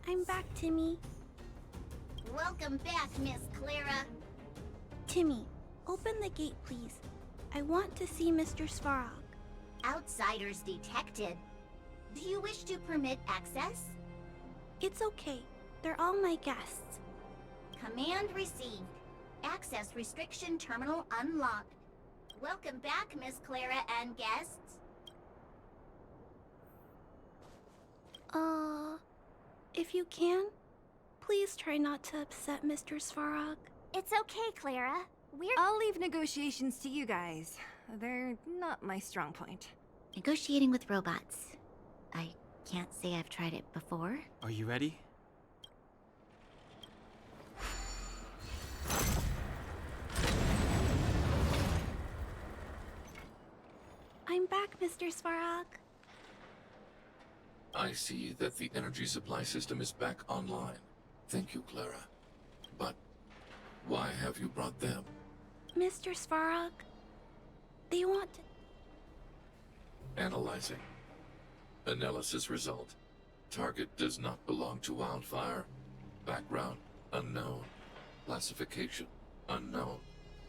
I'm back, Timmy. Welcome back, Miss Clara. Timmy, open the gate, please. I want to see Mr. Svarog. Outsiders detected. Do you wish to permit access? It's okay. They're all my guests. Command received. Access restriction terminal unlocked. Welcome back, Miss Clara and guests. If you can, please try not to upset Mr. Svarog. It's okay, Clara. I'll leave negotiations to you guys. They're not my strong point. Negotiating with robots. I can't say I've tried it before. Are you ready? I'm back, Mr. Svarog. I see that the energy supply system is back online. Thank you, Clara. But why have you brought them? Mr. Svarog, they want to... Analyzing. Analysis result. Target does not belong to Wildfire. Background unknown. Classification unknown.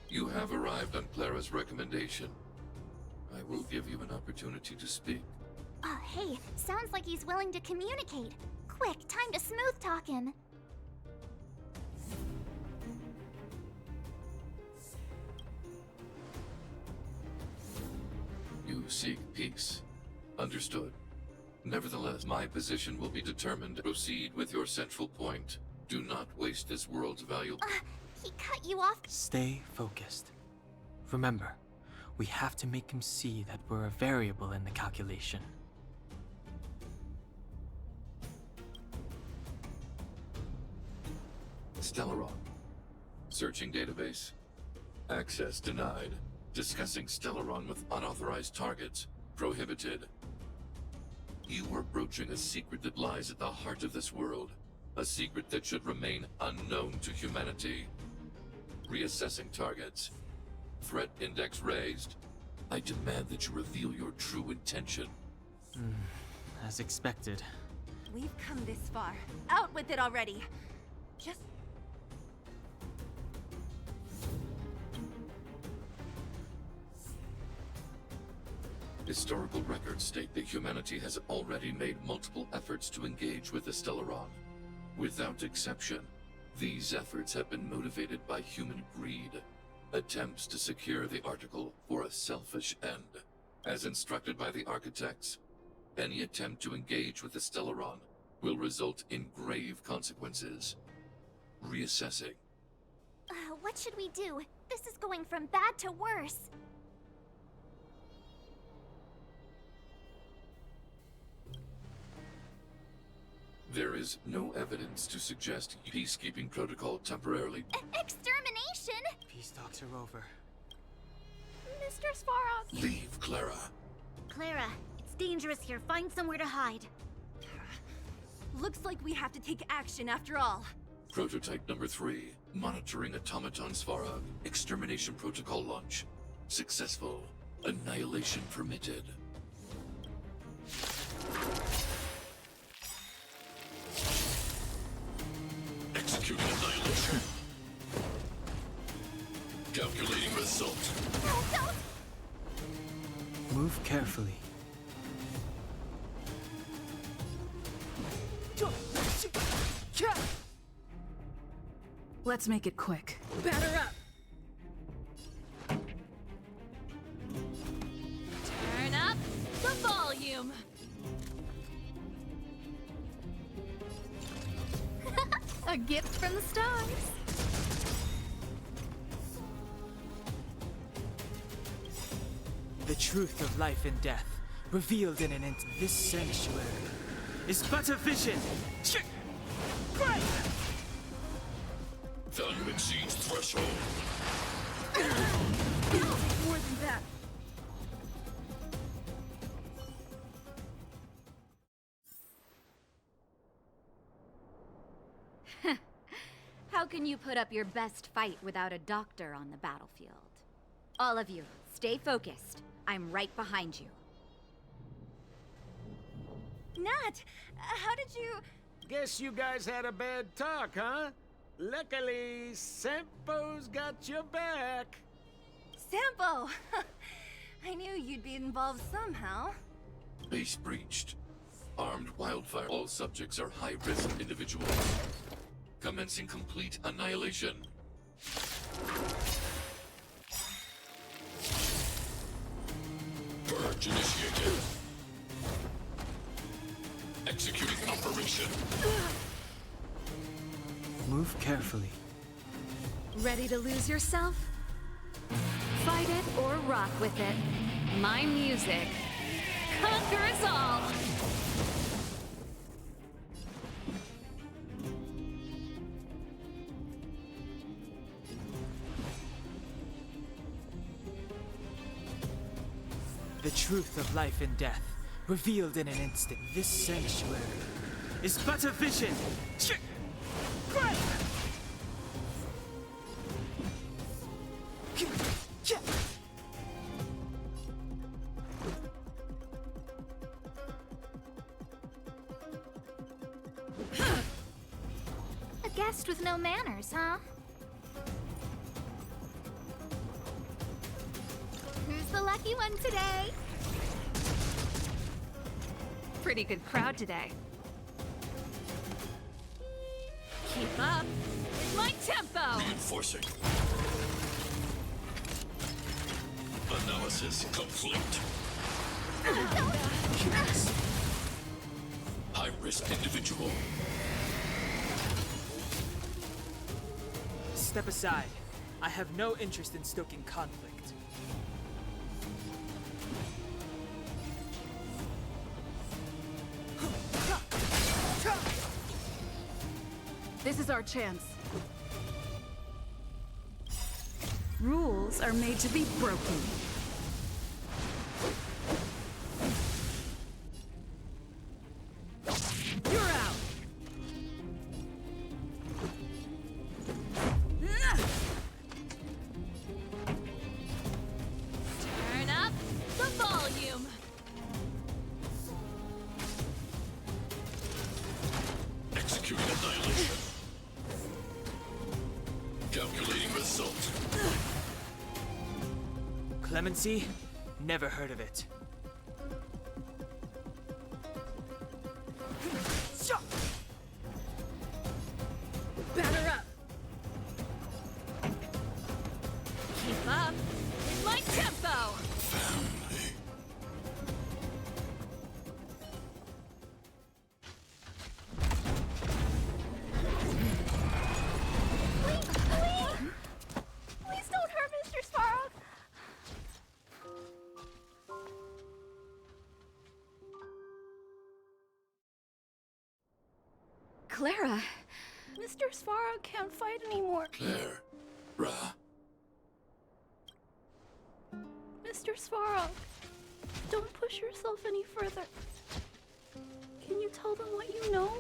You have arrived on Clara's recommendation. I will give you an opportunity to speak. Hey, sounds like he's willing to communicate. Quick, time to smooth talk him. You seek peace. Understood. Nevertheless, my position will be determined. Proceed with your central point. Do not waste this world's valuable... He cut you off. Stay focused. Remember, we have to make him see that we're a variable in the calculation. Stellaron. Searching database. Access denied. Discussing Stellaron with unauthorized targets. Prohibited. You are broaching a secret that lies at the heart of this world. A secret that should remain unknown to humanity. Reassessing targets. Threat index raised. I demand that you reveal your true intention. As expected. We've come this far. Out with it already. Just... Historical records state that humanity has already made multiple efforts to engage with the Stellaron. Without exception, these efforts have been motivated by human greed, attempts to secure the article for a selfish end. As instructed by the architects, any attempt to engage with the Stellaron will result in grave consequences. Reassessing. What should we do? This is going from bad to worse. There is no evidence to suggest peacekeeping protocol temporarily... Extermination? Peace talks are over. Mr. Svarog! Leave, Clara. Clara, it's dangerous here. Find somewhere to hide. Looks like we have to take action after all. Prototype number 3. Monitoring automaton Svarog. Extermination protocol launch. Successful. Annihilation permitted. Executing annihilation. Calculating result. Move carefully. Let's make it quick. Batter up! Turn up the volume. A gift from the stars. The truth of life and death, revealed in an instant. This sanctuary is but a vision. Value exceeds threshold. More than that. How can you put up your best fight without a doctor on the battlefield? All of you, stay focused. I'm right behind you. Nat, how did you... Guess you guys had a bad talk, huh? Luckily, Sempo's got your back. Sampo! I knew you'd be involved somehow. Base breached. Armed wildfire. All subjects are high-risk individuals. Commencing complete annihilation. Purge initiated. Executing operation. Move carefully. Ready to lose yourself? Fight it or rock with it. My music conquers all! The truth of life and death, revealed in an instant. This sanctuary is but a vision. A guest with no manners, huh? Who's the lucky one today? Pretty good crowd today. Keep up with my tempo! Reinforcing. Analysis complete. High-risk individual. Step aside. I have no interest in stoking conflict. This is our chance. Rules are made to be broken. You're out! Turn up the volume! Executing annihilation. Calculating result. Clemency? Never heard of it. Batter up! Keep up with my tempo! Family. Please don't hurt Mr. Svarog! Clara! Mr. Svarog can't fight anymore. Claire. Ra. Mr. Svarog, don't push yourself any further. Can you tell them what you know?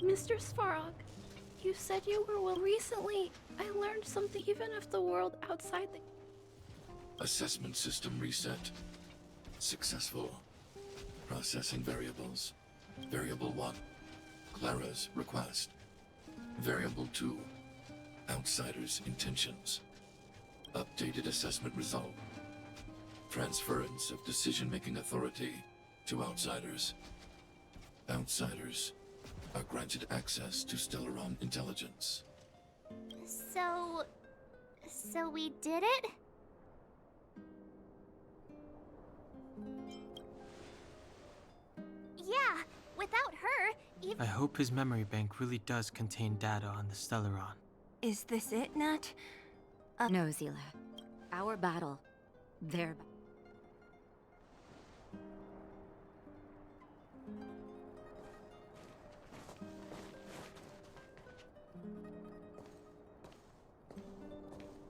Mr. Svarog, you said you were well recently. I learned something even if the world outside the... Assessment system reset. Successful. Processing variables. Variable 1. Clara's request. Variable 2. Outsider's intentions. Updated assessment result. Transference of decision-making authority to outsiders. Outsiders are granted access to Stellaron intelligence. So we did it? Yeah, without her, even... I hope his memory bank really does contain data on the Stellaron. Is this it, Nat? No, Zila. Our battle. Their battle.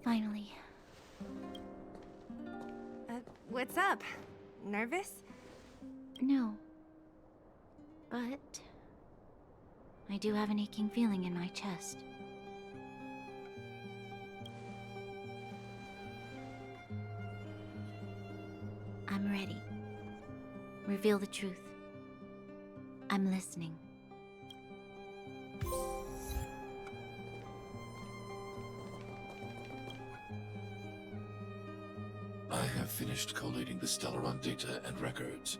Finally. What's up? Nervous? No. But... I do have an aching feeling in my chest. I'm ready. Reveal the truth. I'm listening. I have finished collating the Stellaron data and records.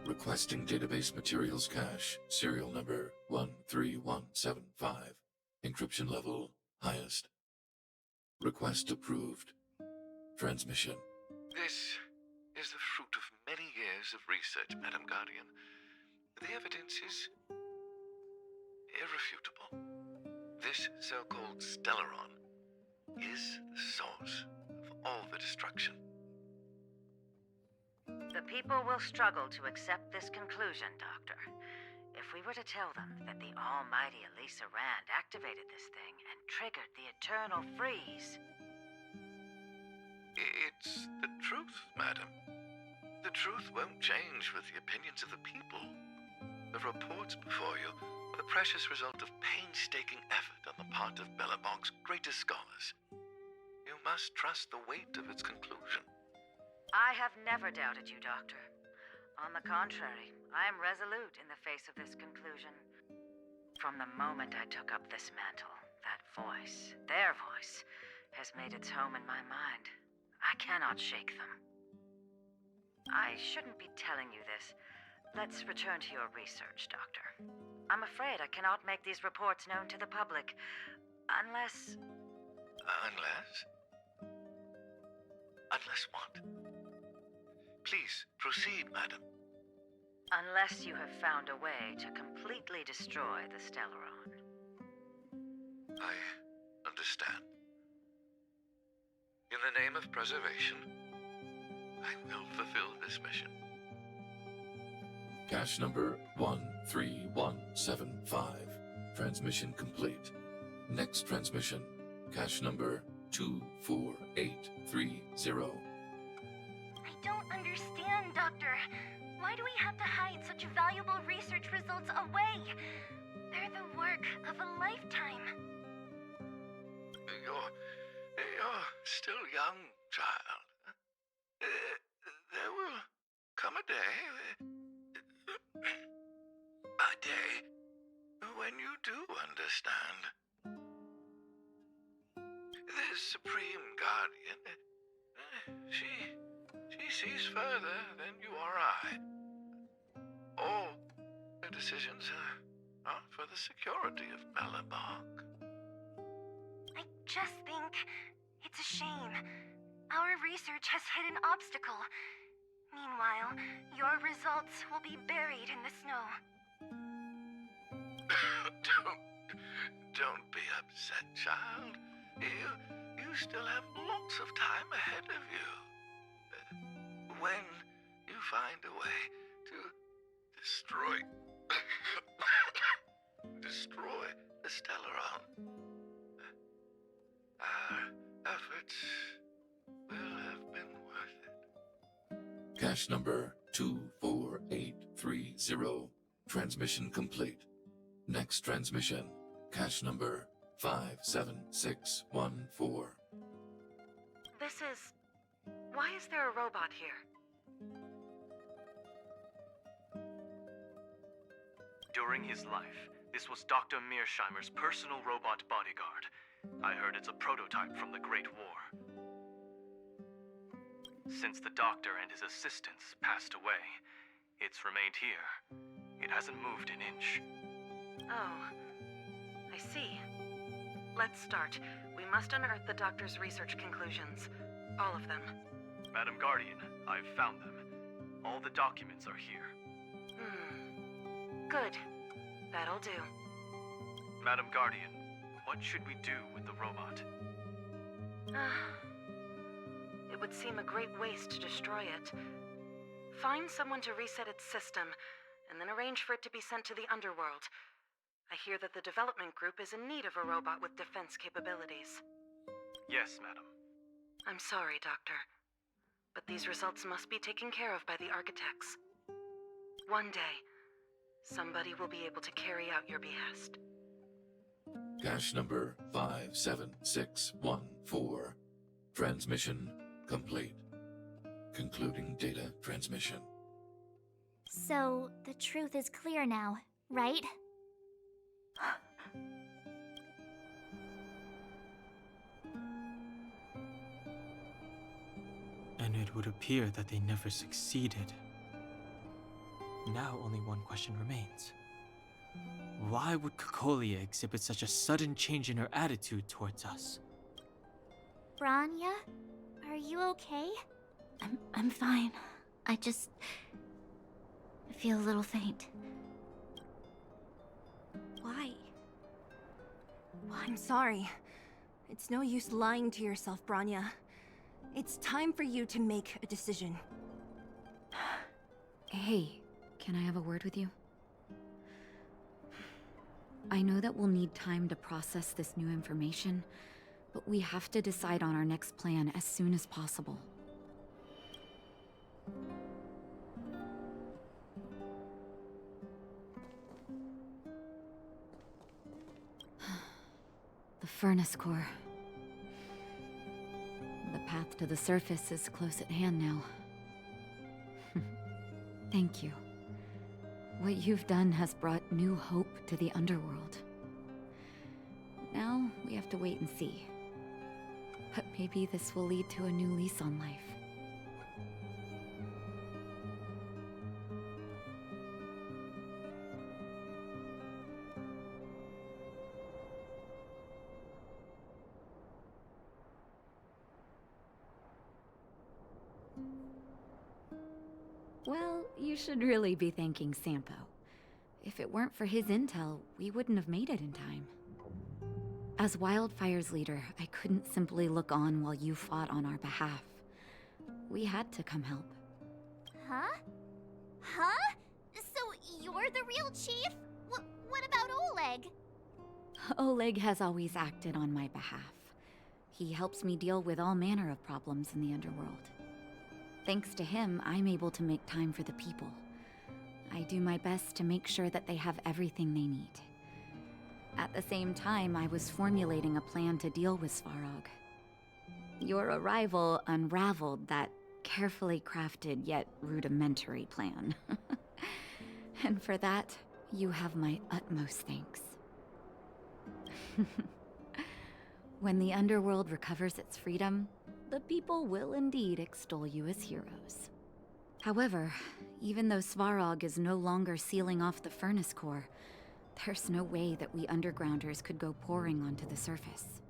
Requesting database materials cache, serial number 13175. Encryption level, highest. Request approved. Transmission. This is the fruit of many years of research, Madam Guardian. The evidence is irrefutable. This so-called Stellaron is the source of all the destruction. The people will struggle to accept this conclusion, Doctor. If we were to tell them that the almighty Elisa Rand activated this thing and triggered the eternal freeze... It's the truth, madam. The truth won't change with the opinions of the people. The reports before you are the precious result of painstaking effort on the part of Bellabog's greatest scholars. You must trust the weight of its conclusion. I have never doubted you, Doctor. On the contrary, I am resolute in the face of this conclusion. From the moment I took up this mantle, that voice, their voice, has made its home in my mind. I cannot shake them. I shouldn't be telling you this. Let's return to your research, Doctor. I'm afraid I cannot make these reports known to the public, unless... Unless? Unless what? Please, proceed, madam. Unless you have found a way to completely destroy the Stellaron. I understand. In the name of preservation, I will fulfill this mission. Cache number 13175. Transmission complete. Next transmission. Cache number 24830. I don't understand, Doctor. Why do we have to hide such valuable research results away? They're the work of a lifetime. You're still young, child. There will come a day when you do understand. The Supreme Guardian, she sees further than you or I. All her decisions are for the security of Belobog. I just think it's a shame. Our research has hit an obstacle. Meanwhile, your results will be buried in the snow. Don't be upset, child. You still have lots of time ahead of you. When you find a way to destroy the Stellaron, our efforts will have been worth it. Cache number 24830. Transmission complete. Next transmission. Cache number 57614. Why is there a robot here? During his life, this was Dr. Mearsheimer's personal robot bodyguard. I heard it's a prototype from the Great War. Since the doctor and his assistants passed away, it's remained here. It hasn't moved an inch. Oh, I see. Let's start. We must unearth the doctor's research conclusions. All of them. Madam Guardian, I've found them. All the documents are here. Good. That'll do. Madam Guardian, what should we do with the robot? It would seem a great waste to destroy it. Find someone to reset its system, and then arrange for it to be sent to the underworld. I hear that the development group is in need of a robot with defense capabilities. Yes, madam. I'm sorry, Doctor, but these results must be taken care of by the architects. One day, somebody will be able to carry out your behest. Cache number 57614. Transmission complete. Concluding data transmission. So, the truth is clear now, right? And it would appear that they never succeeded. Now only one question remains. Why would Cocolia exhibit such a sudden change in her attitude towards us? Branya, are you okay? I'm fine. I feel a little faint. Why? I'm sorry. It's no use lying to yourself, Branya. It's time for you to make a decision. Hey, can I have a word with you? I know that we'll need time to process this new information, but we have to decide on our next plan as soon as possible. The furnace core. The path to the surface is close at hand now. Thank you. What you've done has brought new hope to the underworld. Now, we have to wait and see. But maybe this will lead to a new lease on life. Well, you should really be thanking Sampo. If it weren't for his intel, we wouldn't have made it in time. As Wildfire's leader, I couldn't simply look on while you fought on our behalf. We had to come help. Huh? Huh? So you're the real chief? What about Oleg? Oleg has always acted on my behalf. He helps me deal with all manner of problems in the underworld. Thanks to him, I'm able to make time for the people. I do my best to make sure that they have everything they need. At the same time, I was formulating a plan to deal with Svarog. Your arrival unraveled that carefully crafted yet rudimentary plan. And for that, you have my utmost thanks. When the underworld recovers its freedom, the people will indeed extol you as heroes. However, even though Svarog is no longer sealing off the furnace core, there's no way that we undergrounders could go pouring onto the surface.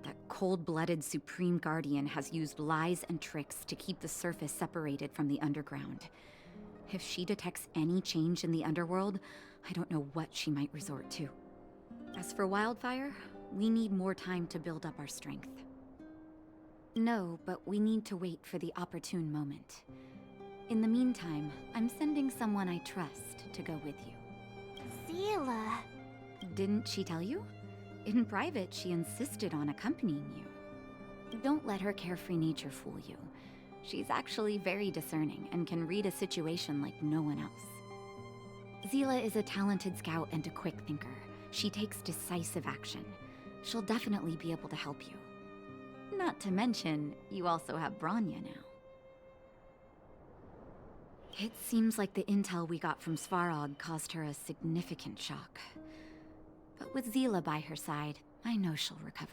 That cold-blooded Supreme Guardian has used lies and tricks to keep the surface separated from the underground. If she detects any change in the underworld, I don't know what she might resort to. As for Wildfire, we need more time to build up our strength. No, but we need to wait for the opportune moment. In the meantime, I'm sending someone I trust to go with you. Zila. Didn't she tell you? In private, she insisted on accompanying you. Don't let her carefree nature fool you. She's actually very discerning and can read a situation like no one else. Zila is a talented scout and a quick thinker. She takes decisive action. She'll definitely be able to help you. Not to mention, you also have Branya now. It seems like the intel we got from Svarog caused her a significant shock. But with Zila by her side, I know she'll recover.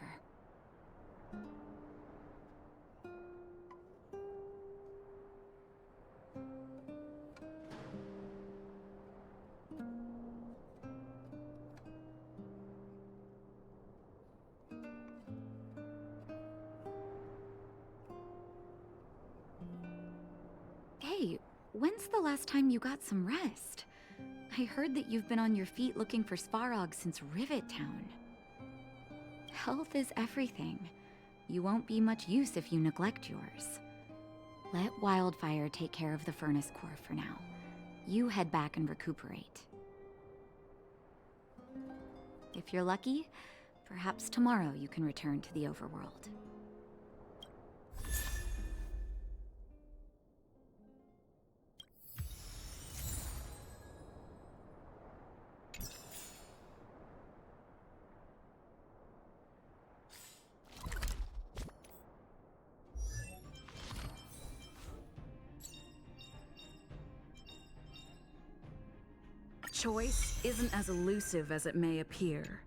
Hey, when's the last time you got some rest? I heard that you've been on your feet looking for Svarog since Rivet Town. Health is everything. You won't be much use if you neglect yours. Let Wildfire take care of the furnace core for now. You head back and recuperate. If you're lucky, perhaps tomorrow you can return to the overworld. Choice isn't as elusive as it may appear.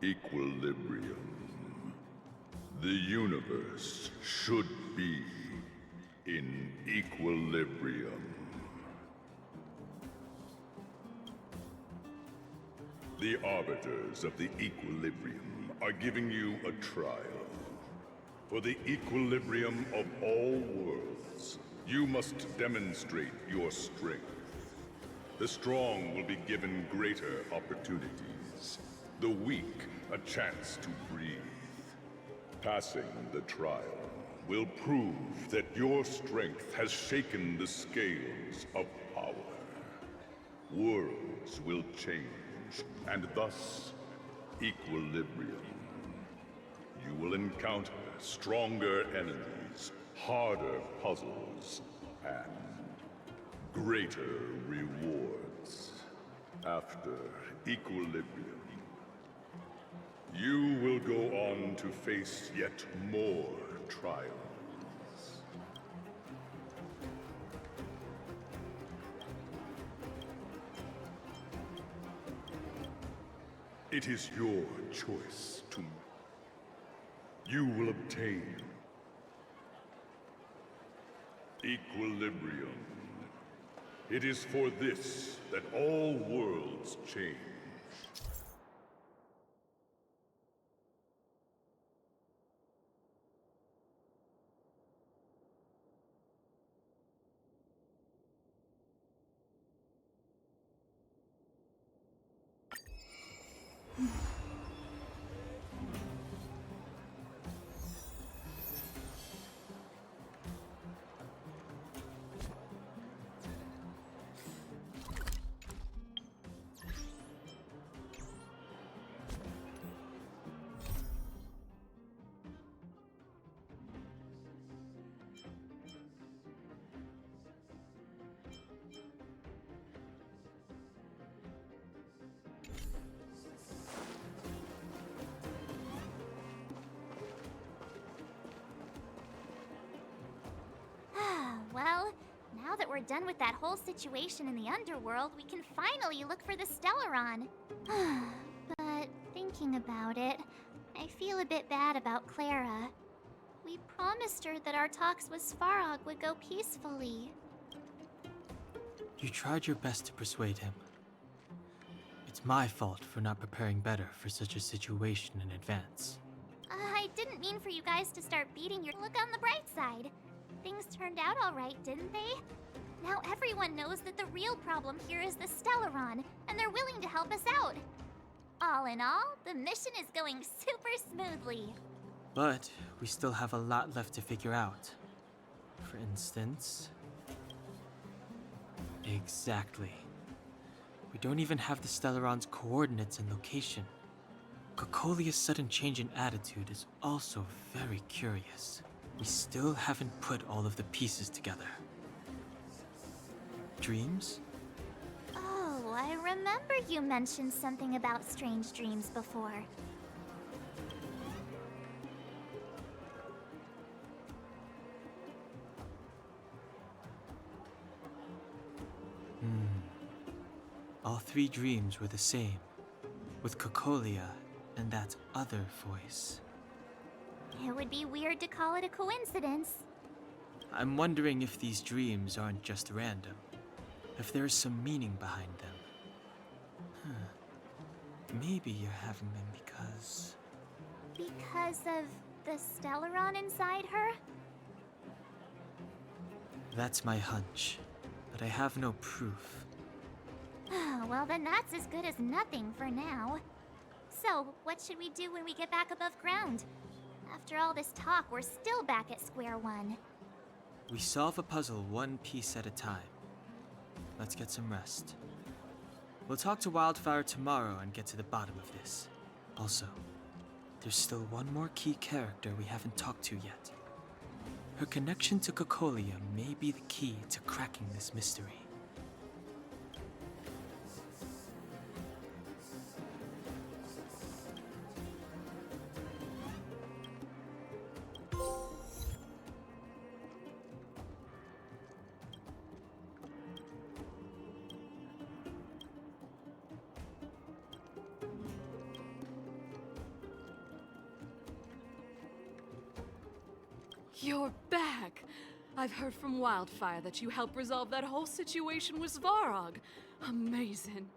Equilibrium. The universe should be in equilibrium. The arbiters of the equilibrium are giving you a trial. For the equilibrium of all worlds, you must demonstrate your strength. The strong will be given greater opportunities. The weak, a chance to breathe. Passing the trial will prove that your strength has shaken the scales of power. Worlds will change, and thus, equilibrium. You will encounter stronger enemies, harder puzzles, and greater rewards. After equilibrium, you will go on to face yet more trials. It is your choice to make. You will obtain equilibrium. It is for this that all worlds change. Well, now that we're done with that whole situation in the underworld, we can finally look for the Stellaron. But thinking about it, I feel a bit bad about Clara. We promised her that our talks with Svarog would go peacefully. You tried your best to persuade him. It's my fault for not preparing better for such a situation in advance. I didn't mean for you guys to start beating your... Look on the bright side. Things turned out all right, didn't they? Now everyone knows that the real problem here is the Stellaron, and they're willing to help us out. All in all, the mission is going super smoothly. But we still have a lot left to figure out. For instance... Exactly. We don't even have the Stellaron's coordinates and location. Cocolia's sudden change in attitude is also very curious. We still haven't put all of the pieces together. Dreams? Oh, I remember you mentioned something about strange dreams before. All three dreams were the same, with Cocolia and that other voice. It would be weird to call it a coincidence. I'm wondering if these dreams aren't just random, if there's some meaning behind them. Maybe you're having them because... Because of the Stellaron inside her? That's my hunch, but I have no proof. Well, then that's as good as nothing for now. So, what should we do when we get back above ground? After all this talk, we're still back at square one. We solve a puzzle one piece at a time. Let's get some rest. We'll talk to Wildfire tomorrow and get to the bottom of this. Also, there's still one more key character we haven't talked to yet. Her connection to Cocolia may be the key to cracking this mystery. You're back! I've heard from Wildfire that you helped resolve that whole situation with Svarog. Amazing.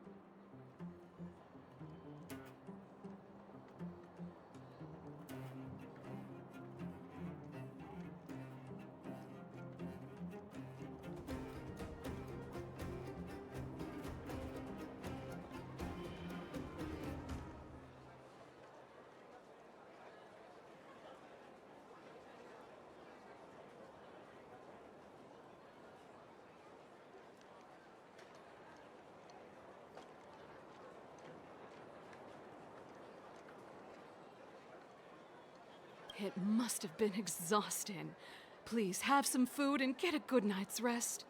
It must have been exhausting. Please have some food and get a good night's rest.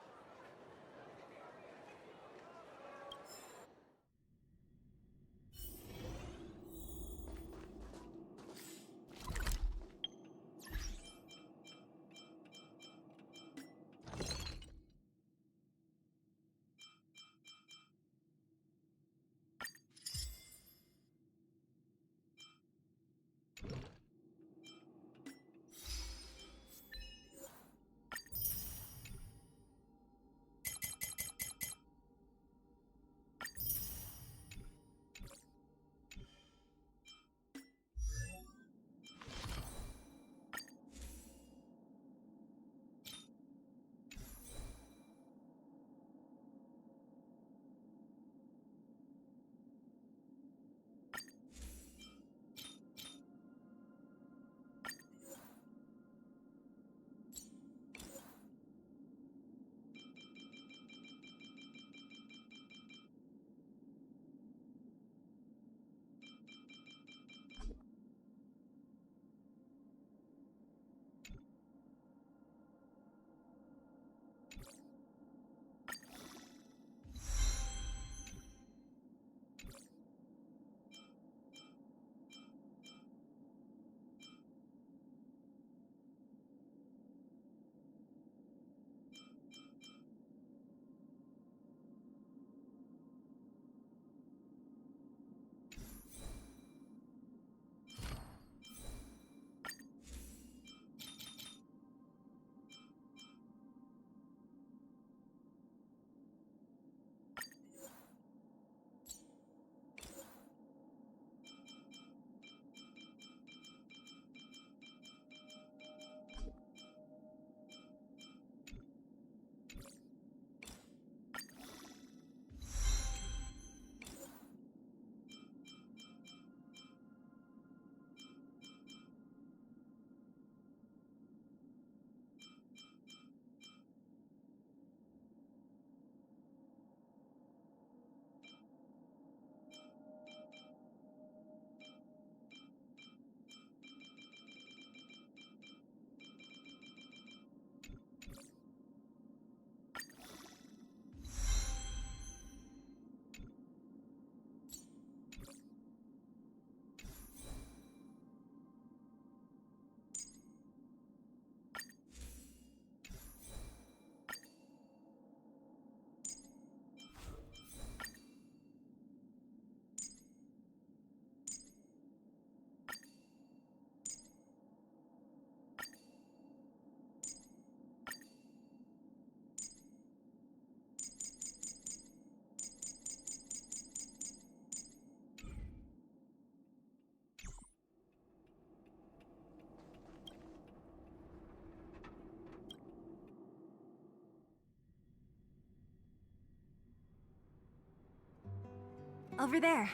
Over there.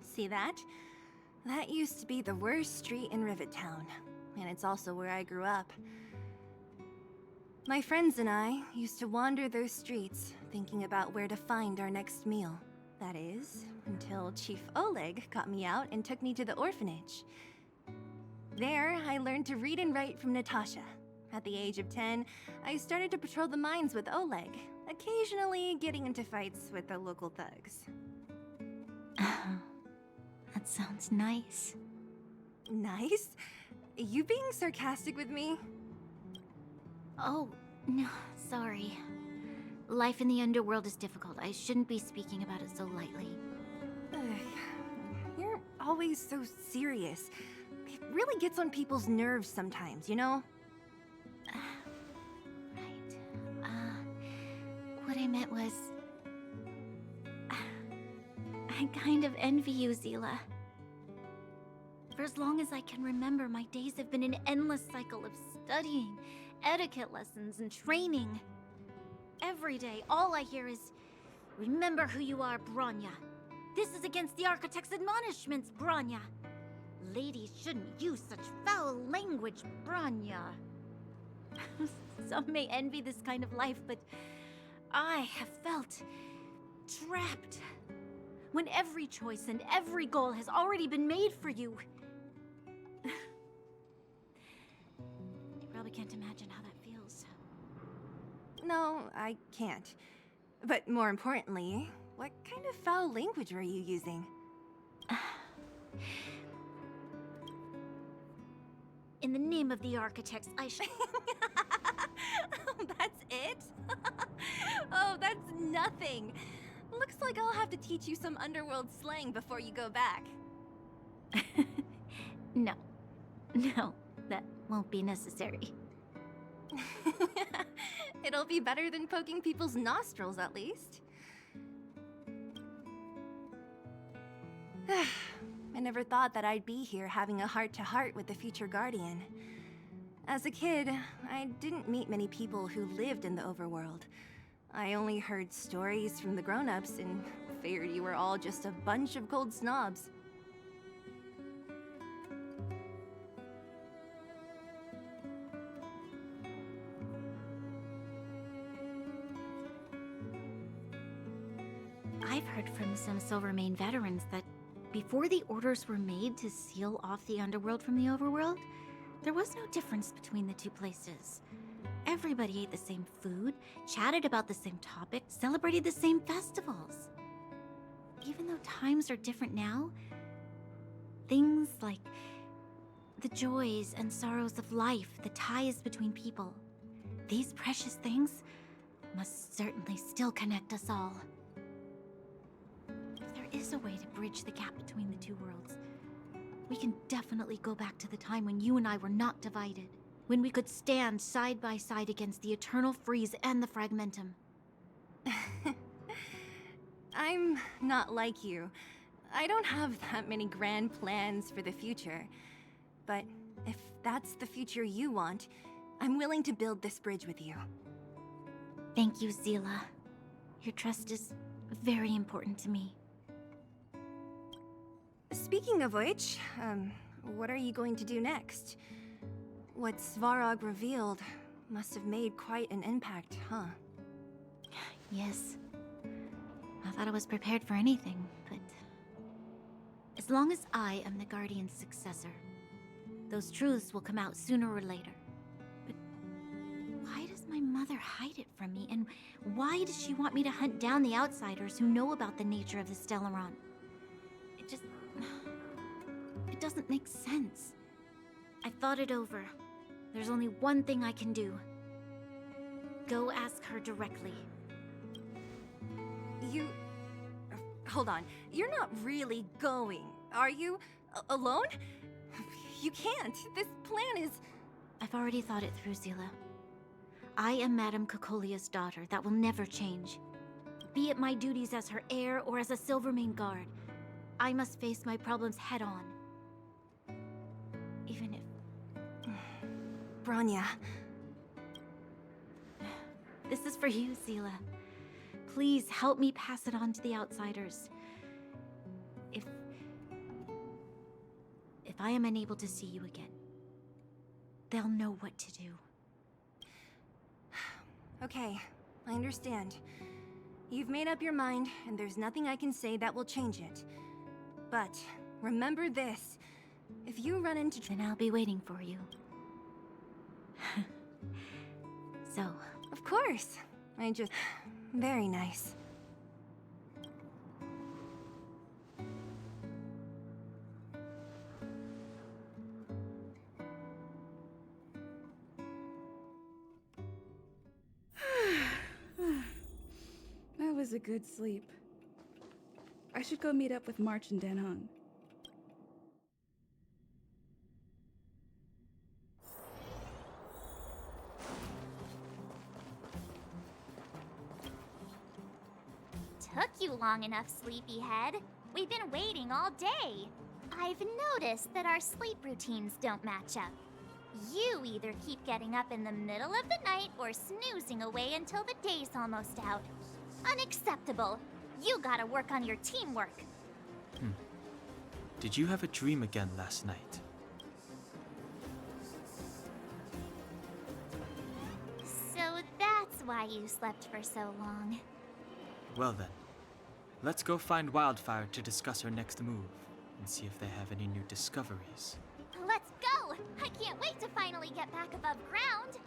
See that? That used to be the worst street in Rivet Town, and it's also where I grew up. My friends and I used to wander those streets, thinking about where to find our next meal. That is, until Chief Oleg got me out and took me to the orphanage. There, I learned to read and write from Natasha. At the age of 10, I started to patrol the mines with Oleg, occasionally getting into fights with the local thugs. That sounds nice. Nice? You being sarcastic with me? Oh, no, sorry. Life in the underworld is difficult. I shouldn't be speaking about it so lightly. You're always so serious. It really gets on people's nerves sometimes, you know? Right. What I meant was... I kind of envy you, Zila. For as long as I can remember, my days have been an endless cycle of studying, etiquette lessons, and training. Every day, all I hear is, "Remember who you are, Bronya. This is against the Architect's admonishments, Bronya. Ladies shouldn't use such foul language, Bronya." Some may envy this kind of life, but I have felt trapped. When every choice and every goal has already been made for you. You probably can't imagine how that feels. No, I can't. But more importantly, what kind of foul language were you using? In the name of the Architects, I should... That's it? Oh, that's nothing. Looks like I'll have to teach you some underworld slang before you go back. No, that won't be necessary. It'll be better than poking people's nostrils, at least. I never thought that I'd be here having a heart-to-heart with the future Guardian. As a kid, I didn't meet many people who lived in the overworld. I only heard stories from the grown-ups and figured you were all just a bunch of cold snobs. I've heard from some Silvermane veterans that before the orders were made to seal off the underworld from the overworld, there was no difference between the two places. Everybody ate the same food, chatted about the same topics, celebrated the same festivals. Even though times are different now, things like the joys and sorrows of life, the ties between people, these precious things must certainly still connect us all. If there is a way to bridge the gap between the two worlds, we can definitely go back to the time when you and I were not divided. When we could stand side by side against the Eternal Freeze and the Fragmentum. I'm not like you. I don't have that many grand plans for the future. But if that's the future you want, I'm willing to build this bridge with you. Thank you, Zila. Your trust is very important to me. Speaking of which, what are you going to do next? What Svarog revealed must have made quite an impact, huh? Yes. I thought I was prepared for anything, but... as long as I am the Guardian's successor, those truths will come out sooner or later. But why does my mother hide it from me? And why does she want me to hunt down the outsiders who know about the nature of the Stellaron? It just... it doesn't make sense. I've thought it over. There's only one thing I can do. Go ask her directly. You... hold on. You're not really going, are you? Alone? You can't. This plan is... I've already thought it through, Zila. I am Madame Cocolia's daughter. That will never change. Be it my duties as her heir or as a Silvermane guard, I must face my problems head-on. Even if... Bronya. This is for you, Zila. Please help me pass it on to the outsiders. If I am unable to see you again, they'll know what to do. Okay, I understand. You've made up your mind, and there's nothing I can say that will change it. But remember this. If you run into... Then I'll be waiting for you. So... Of course. I just... Very nice. That was a good sleep. I should go meet up with March and Dan Hung. Took you long enough, sleepyhead. We've been waiting all day. I've noticed that our sleep routines don't match up. You either keep getting up in the middle of the night or snoozing away until the day's almost out. Unacceptable. You gotta work on your teamwork. Did you have a dream again last night? So that's why you slept for so long. Well then, let's go find Wildfire to discuss her next move and see if they have any new discoveries. Let's go! I can't wait to finally get back above ground!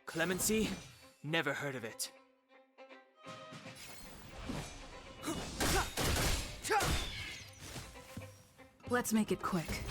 Clemency? Never heard of it. Let's make it quick.